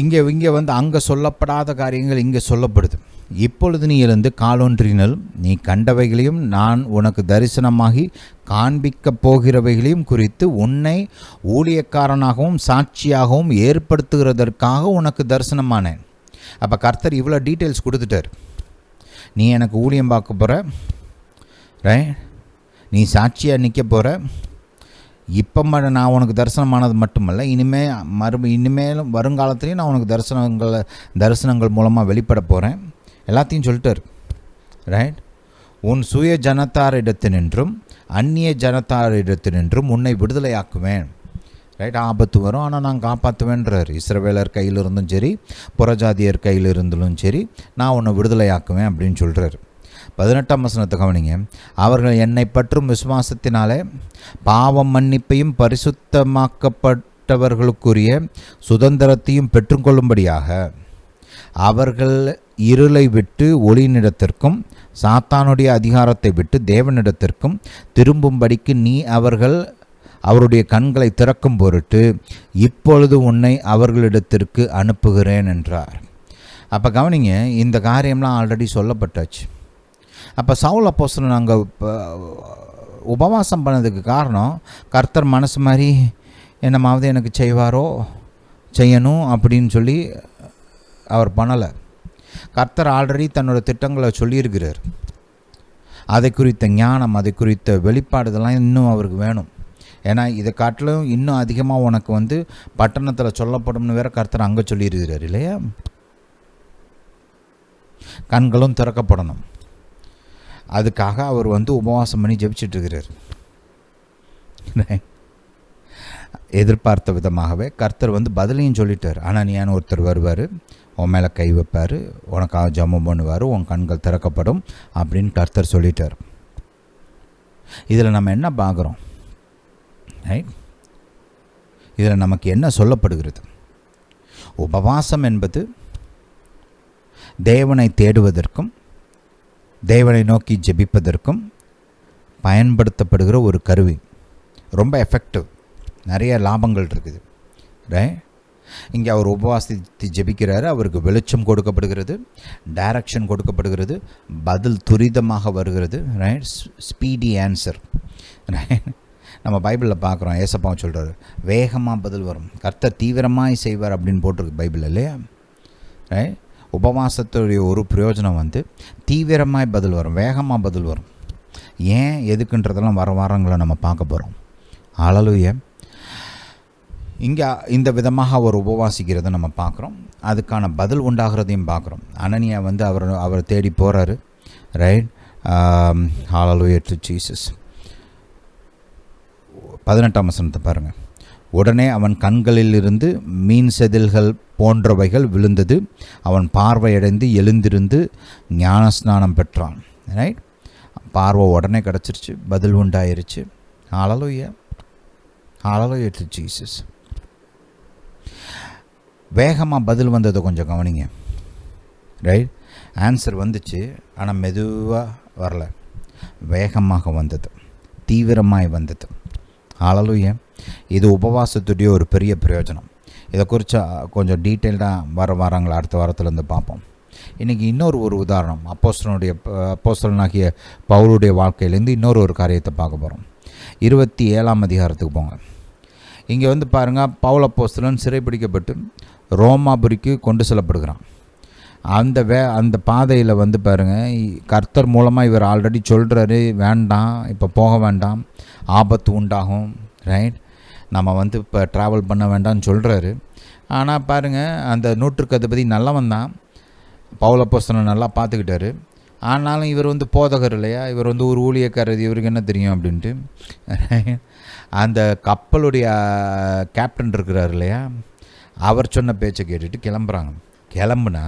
இங்கே வந்து அங்கே சொல்லப்படாத காரியங்கள் இங்கே சொல்லப்படுது. இப்பொழுது நீ எழுந்து காலொன்றினல், நீ கண்டவைகளையும் நான் உனக்கு தரிசனமாகி காண்பிக்கப் போகிறவைகளையும் குறித்து உன்னை ஊழியக்காரனாகவும் சாட்சியாகவும் ஏற்படுத்துகிறதற்காக உனக்கு தரிசனமானேன். அப்போ கர்த்தர் இவ்வளோ டீட்டெயில்ஸ் கொடுத்துட்டார். நீ எனக்கு ஊழியம் பார்க்க போகிற, ரைட், நீ சாட்சியாக நிற்க போகிற. இப்போ நான் உனக்கு தரிசனமானது மட்டுமல்ல, இனிமேலும் வருங்காலத்துலேயும் நான் உனக்கு தரிசனங்கள் மூலமாக வெளிப்பட போகிறேன். எல்லாத்தையும் சொல்லிட்டார். ரைட். உன் சுய ஜனத்தாரிடத்தினின்றும் அந்நிய ஜனத்தாரிடத்தினின்றும் உன்னை விடுதலையாக்குவேன். ரைட். ஆபத்து வரும், ஆனால் நான் காப்பாற்றுவேன்றார். இஸ்ரவேலர் கையிலிருந்தும் சரி, புறஜாதியர் கையிலிருந்தாலும் சரி, நான் உன்னை விடுதலையாக்குவேன் அப்படின்னு சொல்கிறார். 18ஆம் வசனத்தை கவனிங்க. அவர்கள் என்னை பற்றும் விசுவாசத்தினாலே பாவம் மன்னிப்பையும் பரிசுத்தமாக்கப்பட்டவர்களுக்குரிய சுதந்திரத்தையும் பெற்றுக்கொள்ளும்படியாக அவர்கள் இருளை விட்டு ஒளியினிடத்திற்கும் சாத்தானுடைய அதிகாரத்தை விட்டு தேவனிடத்திற்கும் திரும்பும்படிக்கு நீ அவருடைய கண்களை திறக்கும் பொருட்டு இப்பொழுது உன்னை அவர்களிடத்திற்கு அனுப்புகிறேன் என்றார். அப்போ கவனிங்க, இந்த காரியம்லாம் ஆல்ரெடி சொல்லப்பட்டாச்சு. அப்போ சவுல் அப்போஸ்தலன் நாங்கள் உபவாசம் பண்ணதுக்கு காரணம், கர்த்தர் மனசு மாதிரி என்னமாவது எனக்கு செய்யணும் அப்படின்னு சொல்லி அவர் பண்ணலை. கர்த்தர் ஆல்ரெடி தன்னோட திட்டங்களை சொல்லியிருக்கிறார். அதை குறித்த ஞானம், அதை குறித்த வெளிப்பாடுதெல்லாம் இன்னும் அவருக்கு வேணும். ஏன்னா இதை காட்டிலும் இன்னும் அதிகமாக உனக்கு வந்து பட்டணத்தில் சொல்லப்படும்னு வேற கர்த்தர் அங்கே சொல்லியிருக்கிறார் இல்லையா. கண்களும் திறக்கப்படணும். அதுக்காக அவர் வந்து உபவாசம் பண்ணி ஜெபிச்சிட்ருக்கிறார். எதிர்பார்த்த விதமாகவே கர்த்தர் வந்து பதிலையும் சொல்லிட்டார். அனனியான்னு ஒருத்தர் வருவார், உன் மேலே கை வைப்பார், உனக்காக ஜெபம் பண்ணுவார், உன் கண்கள் திறக்கப்படும் அப்படின்னு கர்த்தர் சொல்லிட்டார். இதில் நம்ம என்ன பார்க்குறோம்? ரைட். இதில் நமக்கு என்ன சொல்லப்படுகிறது? உபவாசம் என்பது தேவனை தேடுவதற்கும் தேவனை நோக்கி ஜெபிப்பதற்கும் பயன்படுத்தப்படுகிற ஒரு கருவி. ரொம்ப எஃபெக்டிவ், நிறைய லாபங்கள் இருக்குது. ரைட். இங்கே அவர் உபவாசித்து ஜெபிக்கிறாரு, அவருக்கு வெளிச்சம் கொடுக்கப்படுகிறது, டைரக்ஷன் கொடுக்கப்படுகிறது, பதில் துரிதமாக வருகிறது. ரைட். Speedy answer. ரைட். நம்ம பைபிளில் பார்க்குறோம், ஏசப்பா சொல்கிறார் வேகமாக பதில் வரும், கர்த்தர் தீவிரமாக செய்வார் அப்படின்னு போட்டிருக்கு பைபிள் இல்லையா. ரைட். உபவாசத்துடைய ஒரு பிரயோஜனம் வந்து தீவிரமாக பதில் வரும், வேகமாக பதில் வரும். ஏன் எதுக்குன்றதெல்லாம் வர வாரங்களை நம்ம பார்க்க போகிறோம். ஹல்லேலூயா. இங்கே இந்த விதமாக அவர் உபவாசிக்கிறத நம்ம பார்க்குறோம், அதுக்கான பதில் உண்டாகிறதையும் பார்க்குறோம். அனனியா வந்து அவர் தேடி போகிறாரு. ரைட். Hallelujah to Jesus. 18ஆம் வசனத்தை பாருங்கள். உடனே அவன் கண்களிலிருந்து மீன் செதில்கள் போன்றவைகள் விழுந்தது, அவன் பார்வையடைந்து எழுந்திருந்து ஞானஸ்நானம் பெற்றான். ரைட். பார்வை உடனே கிடச்சிருச்சு, பதில் உண்டாயிருச்சு. ஹல்லேலூயா. ஹல்லேலூயா டு ஜீசஸ். வேகமாக பதில் வந்ததை கொஞ்சம் கவனிங்க. ரைட், ஆன்சர் வந்துச்சு, ஆனால் மெதுவாக வரல, வேகமாக வந்தது, தீவிரமாய் வந்தது. ஹல்லேலூயா. இது உபவாசத்துடைய ஒரு பெரிய பிரயோஜனம். இதை குறித்து கொஞ்சம் டீட்டெயில்டாக வாரங்களை அடுத்த வாரத்துலேருந்து பார்ப்போம். இன்றைக்கி இன்னொரு உதாரணம், அப்போஸ்தலனாகிய பவுலுடைய வாழ்க்கையிலேருந்து இன்னொரு காரியத்தை பார்க்க போகிறோம். 27ஆம் அதிகாரத்துக்கு போங்க. இங்கே பாருங்கள், பவுல் அப்போஸ்தலன் சிறைப்பிடிக்கப்பட்டு ரோமாபுரிக்கு கொண்டு செல்லப்படுகிறான். அந்த பாதையில் பாருங்கள், கர்த்தர் மூலமாக இவர் ஆல்ரெடி சொல்கிறாரு, வேண்டாம் இப்போ போக வேண்டாம், ஆபத்து உண்டாகும், ரைட், நம்ம இப்போ ட்ராவல் பண்ண வேண்டாம்னு சொல்கிறாரு. ஆனால் பாருங்கள், அந்த நூற்றுக்கு அதிபதி நல்லவன் தான், பவுல் அப்போஸ்தலன் நல்லா பார்த்துக்கிட்டாரு. ஆனாலும் இவர் போதகர் இல்லையா, இவர் ஒரு ஊழியக்காரர், இவருக்கு என்ன தெரியும் அப்படின்ட்டு அந்த கப்பலுடைய கேப்டன் இருக்கிறார் இல்லையா, அவர் சொன்ன பேச்சை கேட்டுட்டு கிளம்புறாங்க. கிளம்புனா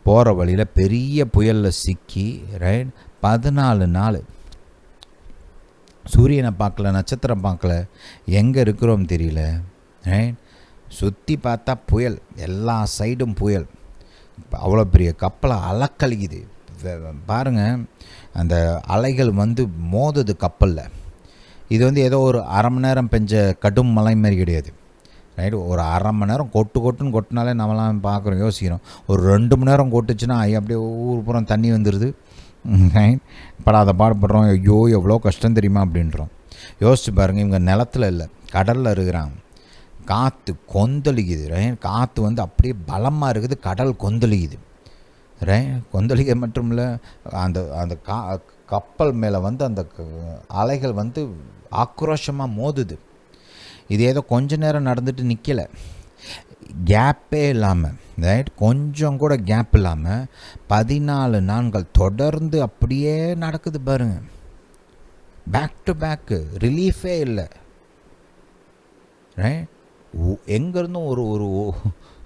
போகிற வழியில் பெரிய புயலில் சிக்கி, ரைட், 14 நாள் சூரியனை பார்க்கல, நட்சத்திரம் பார்க்கல, எங்கே இருக்கிறோம் தெரியல, ரைட், சுற்றி பார்த்தா புயல், எல்லா சைடும் புயல், அவ்வளோ பெரிய கப்பலை அலக்கழிக்குது பாருங்கள். அந்த அலைகள் மோதுது கப்பலில். இது ஏதோ ஒரு அரை மணி நேரம் பெஞ்ச கடும் மழை மாதிரி கிடையாது, ரைட். ஒரு அரை மணி நேரம் கொட்டுன்னு கொட்டினாலே நம்மளாம் பார்க்குறோம், யோசிக்கிறோம். ஒரு 2 மணி நேரம் கொட்டுச்சுன்னா அப்படியே ஊர் புறம் தண்ணி வந்துடுது, ரைட். படாத பாடுபடுறோம், ஐயோ எவ்வளோ கஷ்டம் தெரியுமா அப்படின்றோம். யோசிச்சு பாருங்கள், இவங்க நிலத்தில் இல்லை, கடலில் இருக்கிறாங்க, காற்று கொந்தளிக்குது, ரைட். காற்று அப்படியே பலமாக இருக்குது, கடல் கொந்தளிக்குது, ரைட். கொந்தளிக்க மட்டும் இல்லை, அந்த கப்பல் மேலே அந்த அலைகள் ஆக்ரோஷமாக மோதுது. இது ஏதோ கொஞ்ச நேரம் நடந்துட்டு நிற்கலை, கேப்பே இல்லாமல், ரைட், கொஞ்சம் கூட கேப் இல்லாமல் 14 நாட்கள் தொடர்ந்து அப்படியே நடக்குது பாருங்கள், பேக் டு பேக்கு, ரிலீஃபே இல்லை, ரைட். எங்கேருந்தும் ஒரு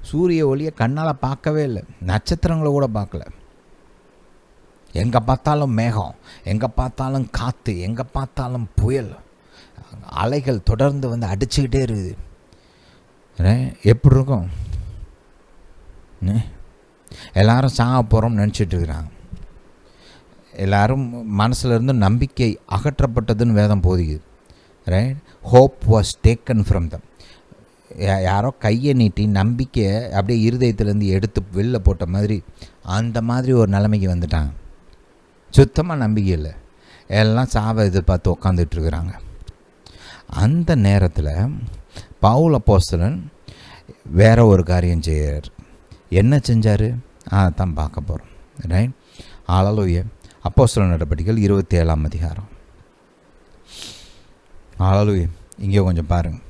சூரிய ஒளியை கண்ணால் பார்க்கவே இல்லை, நட்சத்திரங்களை கூட பார்க்கல, எங்கே பார்த்தாலும் மேகம், எங்கே பார்த்தாலும் காற்று, எங்கே பார்த்தாலும் புயல், அலைகள் தொடர்ந்து அடிச்சுக்கிட்டே இருக்குது. எப்படி இருக்கும்? எல்லாரும் சாக போகிறோம்னு நினச்சிட்டு இருக்கிறாங்க. எல்லாரும் மனசுலேருந்து நம்பிக்கை அகற்றப்பட்டதுன்னு வேதம் போதிக்குது, right. Hope was taken from them. யாரோ கையை நீட்டி நம்பிக்கையை அப்படியே இருதயத்துலேருந்து எடுத்து வெளில போட்ட மாதிரி, அந்த மாதிரி ஒரு நிலைமைக்கு வந்துட்டாங்க. சுத்தமாக நம்பிக்கை இல்லை, எல்லாம் சாவை எதிர்பார்த்து உக்காந்துட்ருக்குறாங்க. அந்த நேரத்தில் பவுல் அப்போஸ்தலன் வேற ஒரு காரியம் செய்கிறார். என்ன செஞ்சார்? தான் பார்க்க போகிறோம், ரைட். ஹல்லேலூயா. அப்போஸ்தலர் நடபடிகள் 27ஆம் அதிகாரம். ஹல்லேலூயா. இங்கே கொஞ்சம் பாருங்கள்,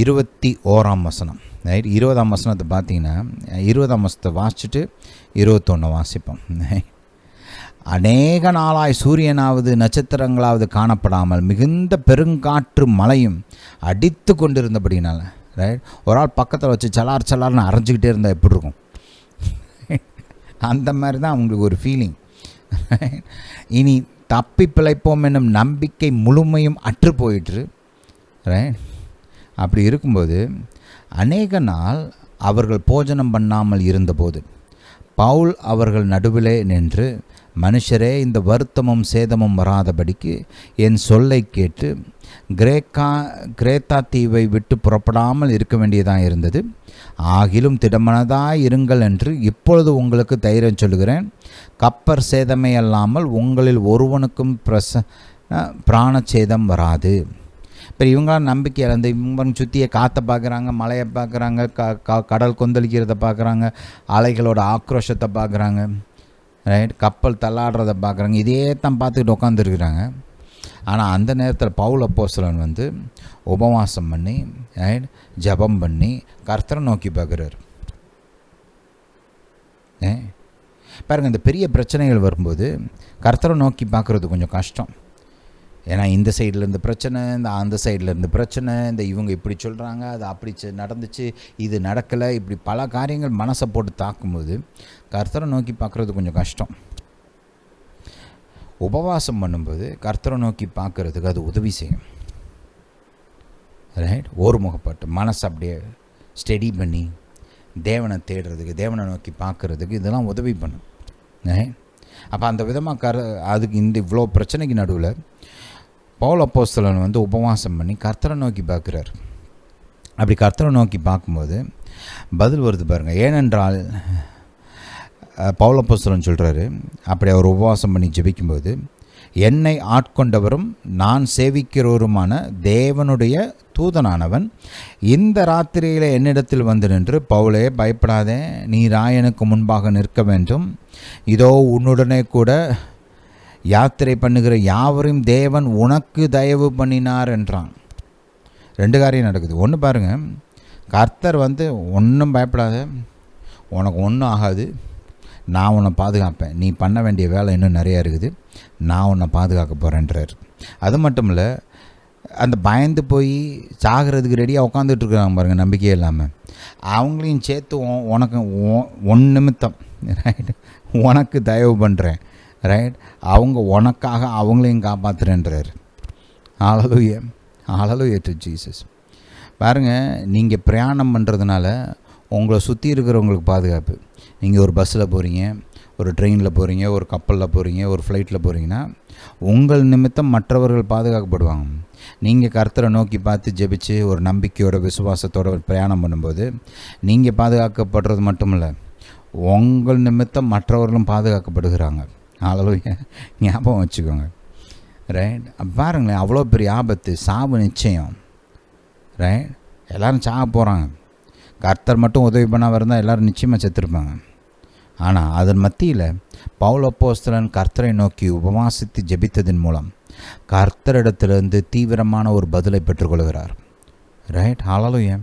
21ஆம் வசனம், ரைட். 20ஆம் வசனத்தை பார்த்தீங்கன்னா, 20ஆம் வசனத்தை வாசிச்சுட்டு 21 வாசிப்போம். அநேக நாளாய் சூரியனாவது நட்சத்திரங்களாவது காணப்படாமல் மிகுந்த பெருங்காற்று மழையும் அடித்து கொண்டிருந்தபடினால, ரைட். ஒரு ஆள் பக்கத்தில் வச்சு சலார்னு அரைஞ்சிக்கிட்டே இருந்தால் எப்படி இருக்கும்? அந்த மாதிரி தான் அவங்களுக்கு ஒரு ஃபீலிங். இனி தப்பி பிழைப்போம் என்னும் நம்பிக்கை முழுமையும் அற்று போயிற்று, ரைட். அப்படி இருக்கும்போது அநேக நாள் அவர்கள் போஜனம் பண்ணாமல் இருந்தபோது பவுல் அவர்கள் நடுவிலே நின்று, மனுஷரே, இந்த வருத்தமும் சேதமும் வராதபடிக்கு என் சொல்லை கேட்டு கிரேத்தா தீவை விட்டு புறப்படாமல் இருக்க வேண்டியதாக இருந்தது. ஆகிலும் திடமனதாய் இருங்கள் என்று இப்பொழுது உங்களுக்கு தைரியம் சொல்லுகிறேன். கப்பர் சேதமே அல்லாமல் உங்களில் ஒருவனுக்கும் பிராணச்சேதம் வராது. இப்போ இவங்களாம் நம்பிக்கை இழந்து, இவங்க சுற்றிய காற்றை பார்க்குறாங்க, மழையை பார்க்குறாங்க, கடல் கொந்தளிக்கிறத பார்க்குறாங்க, அலைகளோட ஆக்ரோஷத்தை பார்க்குறாங்க, ரைட். கப்பல் தள்ளாடுறதை பார்க்குறாங்க, இதே தான் பார்த்துக்கிட்டு உட்காந்துருக்குறாங்க. ஆனால் அந்த நேரத்தில் பவுல் அப்போஸ்தலன் உபவாசம் பண்ணி, ரைட், ஜெபம் பண்ணி கர்த்தரை நோக்கி பார்க்குறாரு. பாருங்கள், இந்த பெரிய பிரச்சனைகள் வரும்போது கர்த்தரை நோக்கி பார்க்குறது கொஞ்சம் கஷ்டம். ஏன்னா இந்த சைடில் இருந்து பிரச்சனை, இந்த அந்த சைடில் இருந்து பிரச்சனை, இந்த இவங்க இப்படி சொல்கிறாங்க, அது அப்படி நடந்துச்சு, இது நடக்கலை, இப்படி பல காரியங்கள் மனசை போட்டு தாக்கும்போது கர்த்தரை நோக்கி பார்க்குறது கொஞ்சம் கஷ்டம். உபவாசம் பண்ணும்போது கர்த்தரை நோக்கி பார்க்குறதுக்கு அது உதவி செய்யும், ரைட், ஒருமுகப்பட்டு மனசை அப்படியே ஸ்டெடி பண்ணி தேவனை தேடுறதுக்கு, தேவனை நோக்கி பார்க்குறதுக்கு இதெல்லாம் உதவி பண்ணும். ரைட், அப்போ அந்த விதமாக அதுக்கு இந்த இவ்வளோ பிரச்சனைக்கு நடுவில் பவுல் அப்போஸ்தலன் வந்து உபவாசம் பண்ணி கர்த்தரை நோக்கி பார்க்குறார். அப்படி கர்த்தரை நோக்கி பார்க்கும்போது பதில் வருது பாருங்கள். ஏனென்றால் பவுல் அப்போஸ்தலன் சொல்கிறாரு, அப்படி அவர் உபவாசம் பண்ணி ஜெபிக்கும்போது, என்னை ஆட்கொண்டவரும் நான் சேவிக்கிறவருமான தேவனுடைய தூதனானவன் இந்த ராத்திரியில் என்னிடத்தில் வந்து நின்று, பவுலே பயப்படாதே, நீ ராயனுக்கு முன்பாக நிற்க வேண்டும், இதோ உன்னுடனே கூட யாத்திரை பண்ணுகிற யாவரையும் தேவன் உனக்கு தயவு பண்ணினார் என்றான். 2 காரியம் நடக்குது. ஒன்று பாருங்கள், கர்த்தர் வந்து ஒன்றும் பயப்படாத, உனக்கு ஒன்றும் ஆகாது, நான் உன்னை பாதுகாப்பேன், நீ பண்ண வேண்டிய வேலை இன்னும் நிறையா இருக்குது, நான் உன்னை பாதுகாக்க போகிறேன்றார். அது மட்டும் இல்லை, அந்த பயந்து போய் சாகிறதுக்கு ரெடியாக உட்காந்துட்டு இருக்கிறாங்க பாருங்கள், நம்பிக்கையே இல்லாமல், அவங்களையும் சேர்த்து உனக்கு ஒன் நிமித்தம் ரைட் உனக்கு தயவு பண்ணுறேன், ரைட், அவங்க உனக்காக அவங்களையும் காப்பாற்றுறேன்றார். ஹல்லேலூயா, ஹல்லேலூயா டு ஜீசஸ். பாருங்கள், நீங்கள் பிரயாணம் பண்ணுறதுனால உங்களை சுற்றி இருக்கிறவங்களுக்கு பாதுகாப்பு. நீங்கள் ஒரு பஸ்ஸில் போகிறீங்க, ஒரு ட்ரெயினில் போகிறீங்க, ஒரு கப்பலில் போகிறீங்க, ஒரு ஃப்ளைட்டில் போகிறீங்கன்னா உங்கள் நிமித்தம் மற்றவர்கள் பாதுகாக்கப்படுவாங்க. நீங்கள் கர்த்தரை நோக்கி பார்த்து ஜெபிச்சு ஒரு நம்பிக்கையோட விசுவாசத்தோட பிரயாணம் பண்ணும்போது நீங்கள் பாதுகாக்கப்படுறது மட்டும் இல்லை, உங்கள் நிமித்தம் மற்றவர்களும் பாதுகாக்கப்படுகிறாங்க. ஹல்லேலூயா, ஞாபகம் வச்சுக்கோங்க. ரைட், பாருங்களேன், அவ்வளோ பெரிய ஆபத்து, சாவு நிச்சயம். ரைட், எல்லோரும் சாக போகிறாங்க, கர்த்தர் மட்டும் உதவி பண்ணாமல் இருந்தால் எல்லோரும் நிச்சயமாக செத்துருப்பாங்க. ஆனால் அதன் மத்தியில் பவுல் அப்போஸ்தலன் கர்த்தரை நோக்கி உபவாசித்து ஜெபித்ததின் மூலம் கர்த்தரிடத்திலிருந்து தீவிரமான ஒரு பதிலை பெற்றுக்கொள்கிறார். ரைட், ஹல்லேலூயா,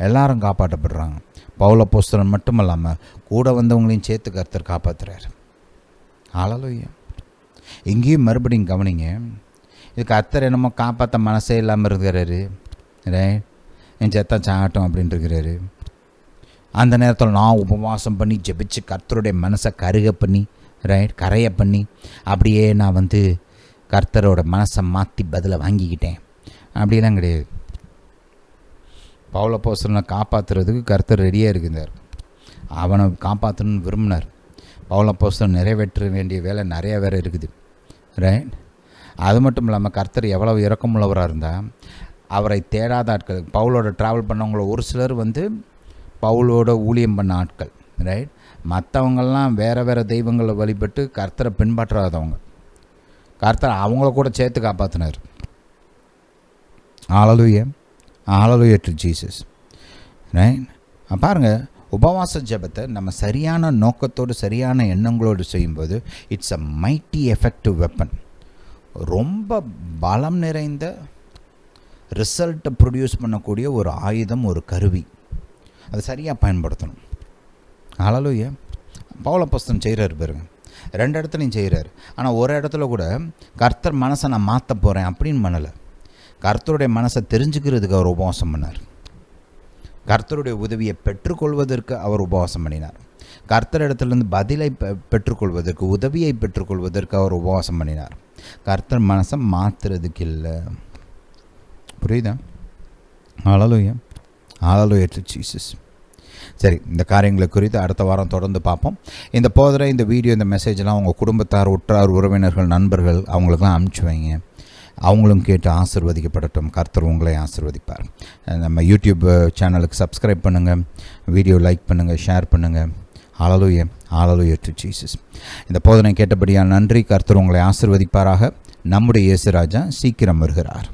எல்லாரும் காப்பாற்றப்படுறாங்க. பவுல் அப்போஸ்தலன் மட்டும் இல்லாமல் கூட வந்தவங்களையும் சேர்த்து கர்த்தர் காப்பாற்றுறார். ஹல்லேலூயா. இங்கேயும் மறுபடியும் கவனிங்க, இது கர்த்தர் என்னமோ காப்பாற்ற மனசே இல்லாமல் இருக்கிறாரு. ரைட், என் செத்தா சாகட்டும் அப்படின்ட்டு இருக்கிறாரு. அந்த நேரத்தில் நான் உபவாசம் பண்ணி ஜெபிச்சு கர்த்தருடைய மனசை கருக பண்ணி, ரைட், கரைய பண்ணி, அப்படியே நான் வந்து கர்த்தரோட மனசை மாற்றி பதிலை வாங்கிக்கிட்டேன் அப்படிலாம் கிடையாது. பவுல் அப்போஸ்தலனை காப்பாற்றுறதுக்கு கர்த்தர் ரெடியாக இருக்கிறார். அவனை காப்பாற்றணும்னு விரும்பினார். பவுல் அப்போஸ்தலன் நிறைவேற்ற வேண்டிய வேலை நிறையா வேறு இருக்குது. ரைட், அது மட்டும் இல்லாமல் கர்த்தர் எவ்வளவு இரக்கமுள்ளவராக இருந்தால் அவரை தேடாத ஆட்கள், பவுலோட ட்ராவல் பண்ணவங்கள ஒரு சிலர் வந்து பவுலோட ஊழியம் பண்ண ஆட்கள். ரைட், மற்றவங்கள்லாம் வேறு தெய்வங்களை வழிபட்டு கர்த்தரை பின்பற்றாதவங்க. கர்த்தர் அவங்கள கூட சேர்த்து காப்பாற்றினார். ஹல்லேலூயா, ஹல்லேலூயா டு ஜீசஸ். ரைட், பாருங்கள், உபவாச ஜெபத்தை நம்ம சரியான நோக்கத்தோடு சரியான எண்ணங்களோடு செய்யும்போது it's a mighty effective weapon. ரொம்ப பலம் நிறைந்த ரிசல்ட்டை ப்ரொடியூஸ் பண்ணக்கூடிய ஒரு ஆயுதம், ஒரு கருவி. அதை சரியாக பயன்படுத்தணும். ஹல்லேலூயா. பவுல் அப்போஸ்தலன் செய்கிறார் பாருங்க, 2 இடத்துலையும் செய்கிறார். ஆனால் ஒரு இடத்துல கூட கர்த்தர் மனசை நான் மாற்ற போகிறேன் அப்படின்னு பண்ணலை. கர்த்தருடைய மனசை தெரிஞ்சுக்கிறதுக்கு அவர் உபவாசம் பண்ணார். கர்த்தருடைய உதவியை பெற்றுக்கொள்வதற்கு அவர் உபவாசம் பண்ணினார். கர்த்தரிடத்திலிருந்து பதிலை பெற்றுக்கொள்வதற்கு, உதவியை பெற்றுக்கொள்வதற்கு அவர் உபவாசம் பண்ணினார். கர்த்தர் மனசை மாற்றுறதுக்கு இல்லை. புரியுதா? ஹல்லேலூயா, ஹல்லேலூயா டு ஜீசஸ். சரி, இந்த காரியங்களை குறித்து அடுத்த வாரம் தொடர்ந்து பார்ப்போம். இந்த போதரை, இந்த வீடியோ, இந்த மெசேஜெலாம் உங்கள் குடும்பத்தார், உற்றார், உறவினர்கள், நண்பர்கள் அவங்களுக்கெல்லாம் அனுப்பிச்சி வைங்க. அவங்களும் கேட்டு ஆசீர்வதிக்கப்படட்டும். கர்த்தர் உங்களை ஆசீர்வதிப்பார். நம்ம யூடியூப் சேனலுக்கு சப்ஸ்கிரைப் பண்ணுங்கள், வீடியோ லைக் பண்ணுங்கள், ஷேர் பண்ணுங்கள். ஹல்லேலூயா, ஹல்லேலூயா டு ஜீசஸ். இந்த போதனை கேட்டபடியால் நன்றி. கர்த்தர் உங்களை ஆசீர்வதிப்பாராக. நம்முடைய இயேசு ராஜா சீக்கிரம் வருகிறார்.